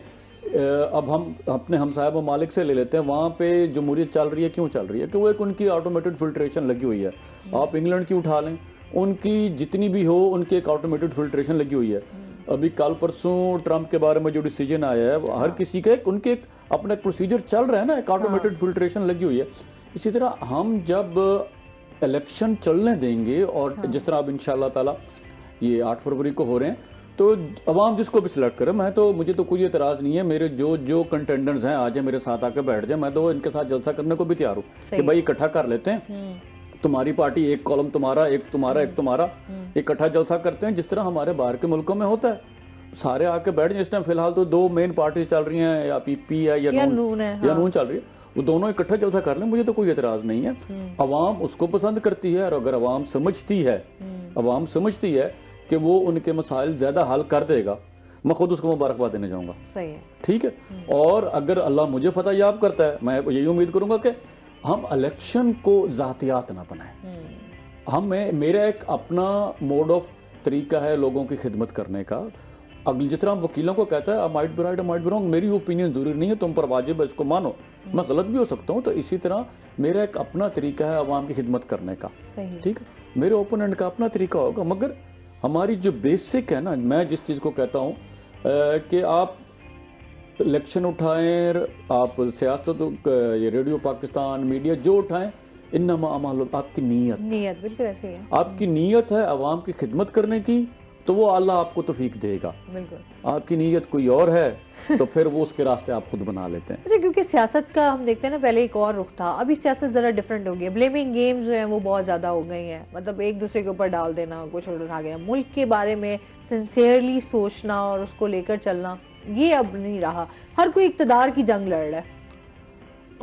اب ہم اپنے ہمسایہ ممالک سے لے لیتے ہیں، وہاں پہ جمہوریت چل رہی ہے، کیوں چل رہی ہے؟ کہ وہ ایک ان کی آٹومیٹڈ فلٹریشن لگی ہوئی ہے۔ آپ انگلینڈ کی اٹھا لیں، ان کی جتنی بھی ہو ان کی ایک آٹومیٹڈ فلٹریشن لگی ہوئی ہے۔ ابھی کل پرسوں ٹرمپ کے بارے میں جو ڈیسیجن آیا ہے، ہر کسی کا ان کے ایک اپنا ایک پروسیجر چل رہا ہے نا، ایک آٹومیٹڈ فلٹریشن لگی ہوئی ہے۔ اسی طرح ہم جب الیکشن چلنے دیں گے، اور جس طرح اب انشاءاللہ تعالی یہ 8 فروری کو ہو رہے ہیں، تو عوام جس کو بھی سلیکٹ کرے، مجھے تو کوئی اعتراض نہیں ہے، میرے جو کنٹینڈرز ہیں آج میرے ساتھ آ کے بیٹھ جائیں، میں تو ان کے ساتھ جلسہ کرنے کو بھی تیار ہوں کہ بھائی اکٹھا کر لیتے ہیں، تمہاری پارٹی ایک کالم تمہارا، ایک تمہارا اکٹھا جلسہ کرتے ہیں، جس طرح ہمارے باہر کے ملکوں میں ہوتا ہے، سارے آ کے بیٹھ جائیں۔ اس ٹائم فی الحال تو 2 مین پارٹیز چل رہی ہیں، یا پی پی ہے یا نون چل رہی ہے، وہ دونوں اکٹھا جلسہ کر لیں، مجھے تو کوئی اعتراض نہیں ہے۔ عوام اس کو پسند کرتی ہے، اور اگر عوام سمجھتی ہے کہ وہ ان کے مسائل زیادہ حل کر دے گا، میں خود اس کو مبارکباد دینے جاؤں گا، ٹھیک ہے۔ اور اگر اللہ مجھے فتح یاب کرتا ہے، میں یہی امید کروں گا کہ ہم الیکشن کو ذاتیات نہ بنائیں۔ میرا ایک اپنا موڈ آف طریقہ ہے لوگوں کی خدمت کرنے کا۔ جس طرح ہم وکیلوں کو کہتا ہے might be right might be wrong, میری اوپینین ضروری نہیں ہے، تم پر واجب ہے اس کو مانو، میں غلط بھی ہو سکتا ہوں۔ تو اسی طرح میرا ایک اپنا طریقہ ہے عوام کی خدمت کرنے کا، ٹھیک ہے۔ میرے اوپوننٹ کا اپنا طریقہ ہوگا، مگر ہماری جو بیسک ہے نا، میں جس چیز کو کہتا ہوں کہ آپ الیکشن اٹھائیں، آپ سیاست، یہ ریڈیو پاکستان، میڈیا جو اٹھائیں، انما اعمال، آپ کی نیت بالکل ایسے ہے، آپ کی نیت ہے عوام کی خدمت کرنے کی، تو وہ اللہ آپ کو توفیق دے گا۔ بالکل آپ کی نیت کوئی اور ہے تو پھر وہ اس کے راستے آپ خود بنا لیتے ہیں۔ اچھا، کیونکہ سیاست کا ہم دیکھتے ہیں نا، پہلے ایک اور رخ تھا، ابھی سیاست ذرا ڈیفرنٹ ہو گئی ہے، بلیمنگ گیمز جو ہیں وہ بہت زیادہ ہو گئی ہیں، مطلب ایک دوسرے کے اوپر ڈال دینا، کچھ اٹھا گیا، ملک کے بارے میں سنسیئرلی سوچنا اور اس کو لے کر چلنا یہ اب نہیں رہا، ہر کوئی اقتدار کی جنگ لڑ رہا ہے۔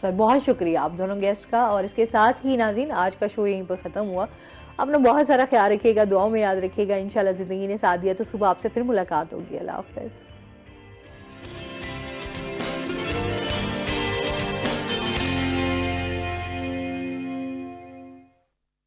سر بہت شکریہ آپ دونوں گیسٹ کا، اور اس کے ساتھ ہی ناظرین آج کا شو یہیں پر ختم ہوا. اپنا بہت سارا خیال رکھیے گا، دعاؤں میں یاد رکھیے گا. انشاءاللہ زندگی نے ساتھ دیا تو صبح آپ سے پھر ملاقات ہوگی. اللہ حافظ.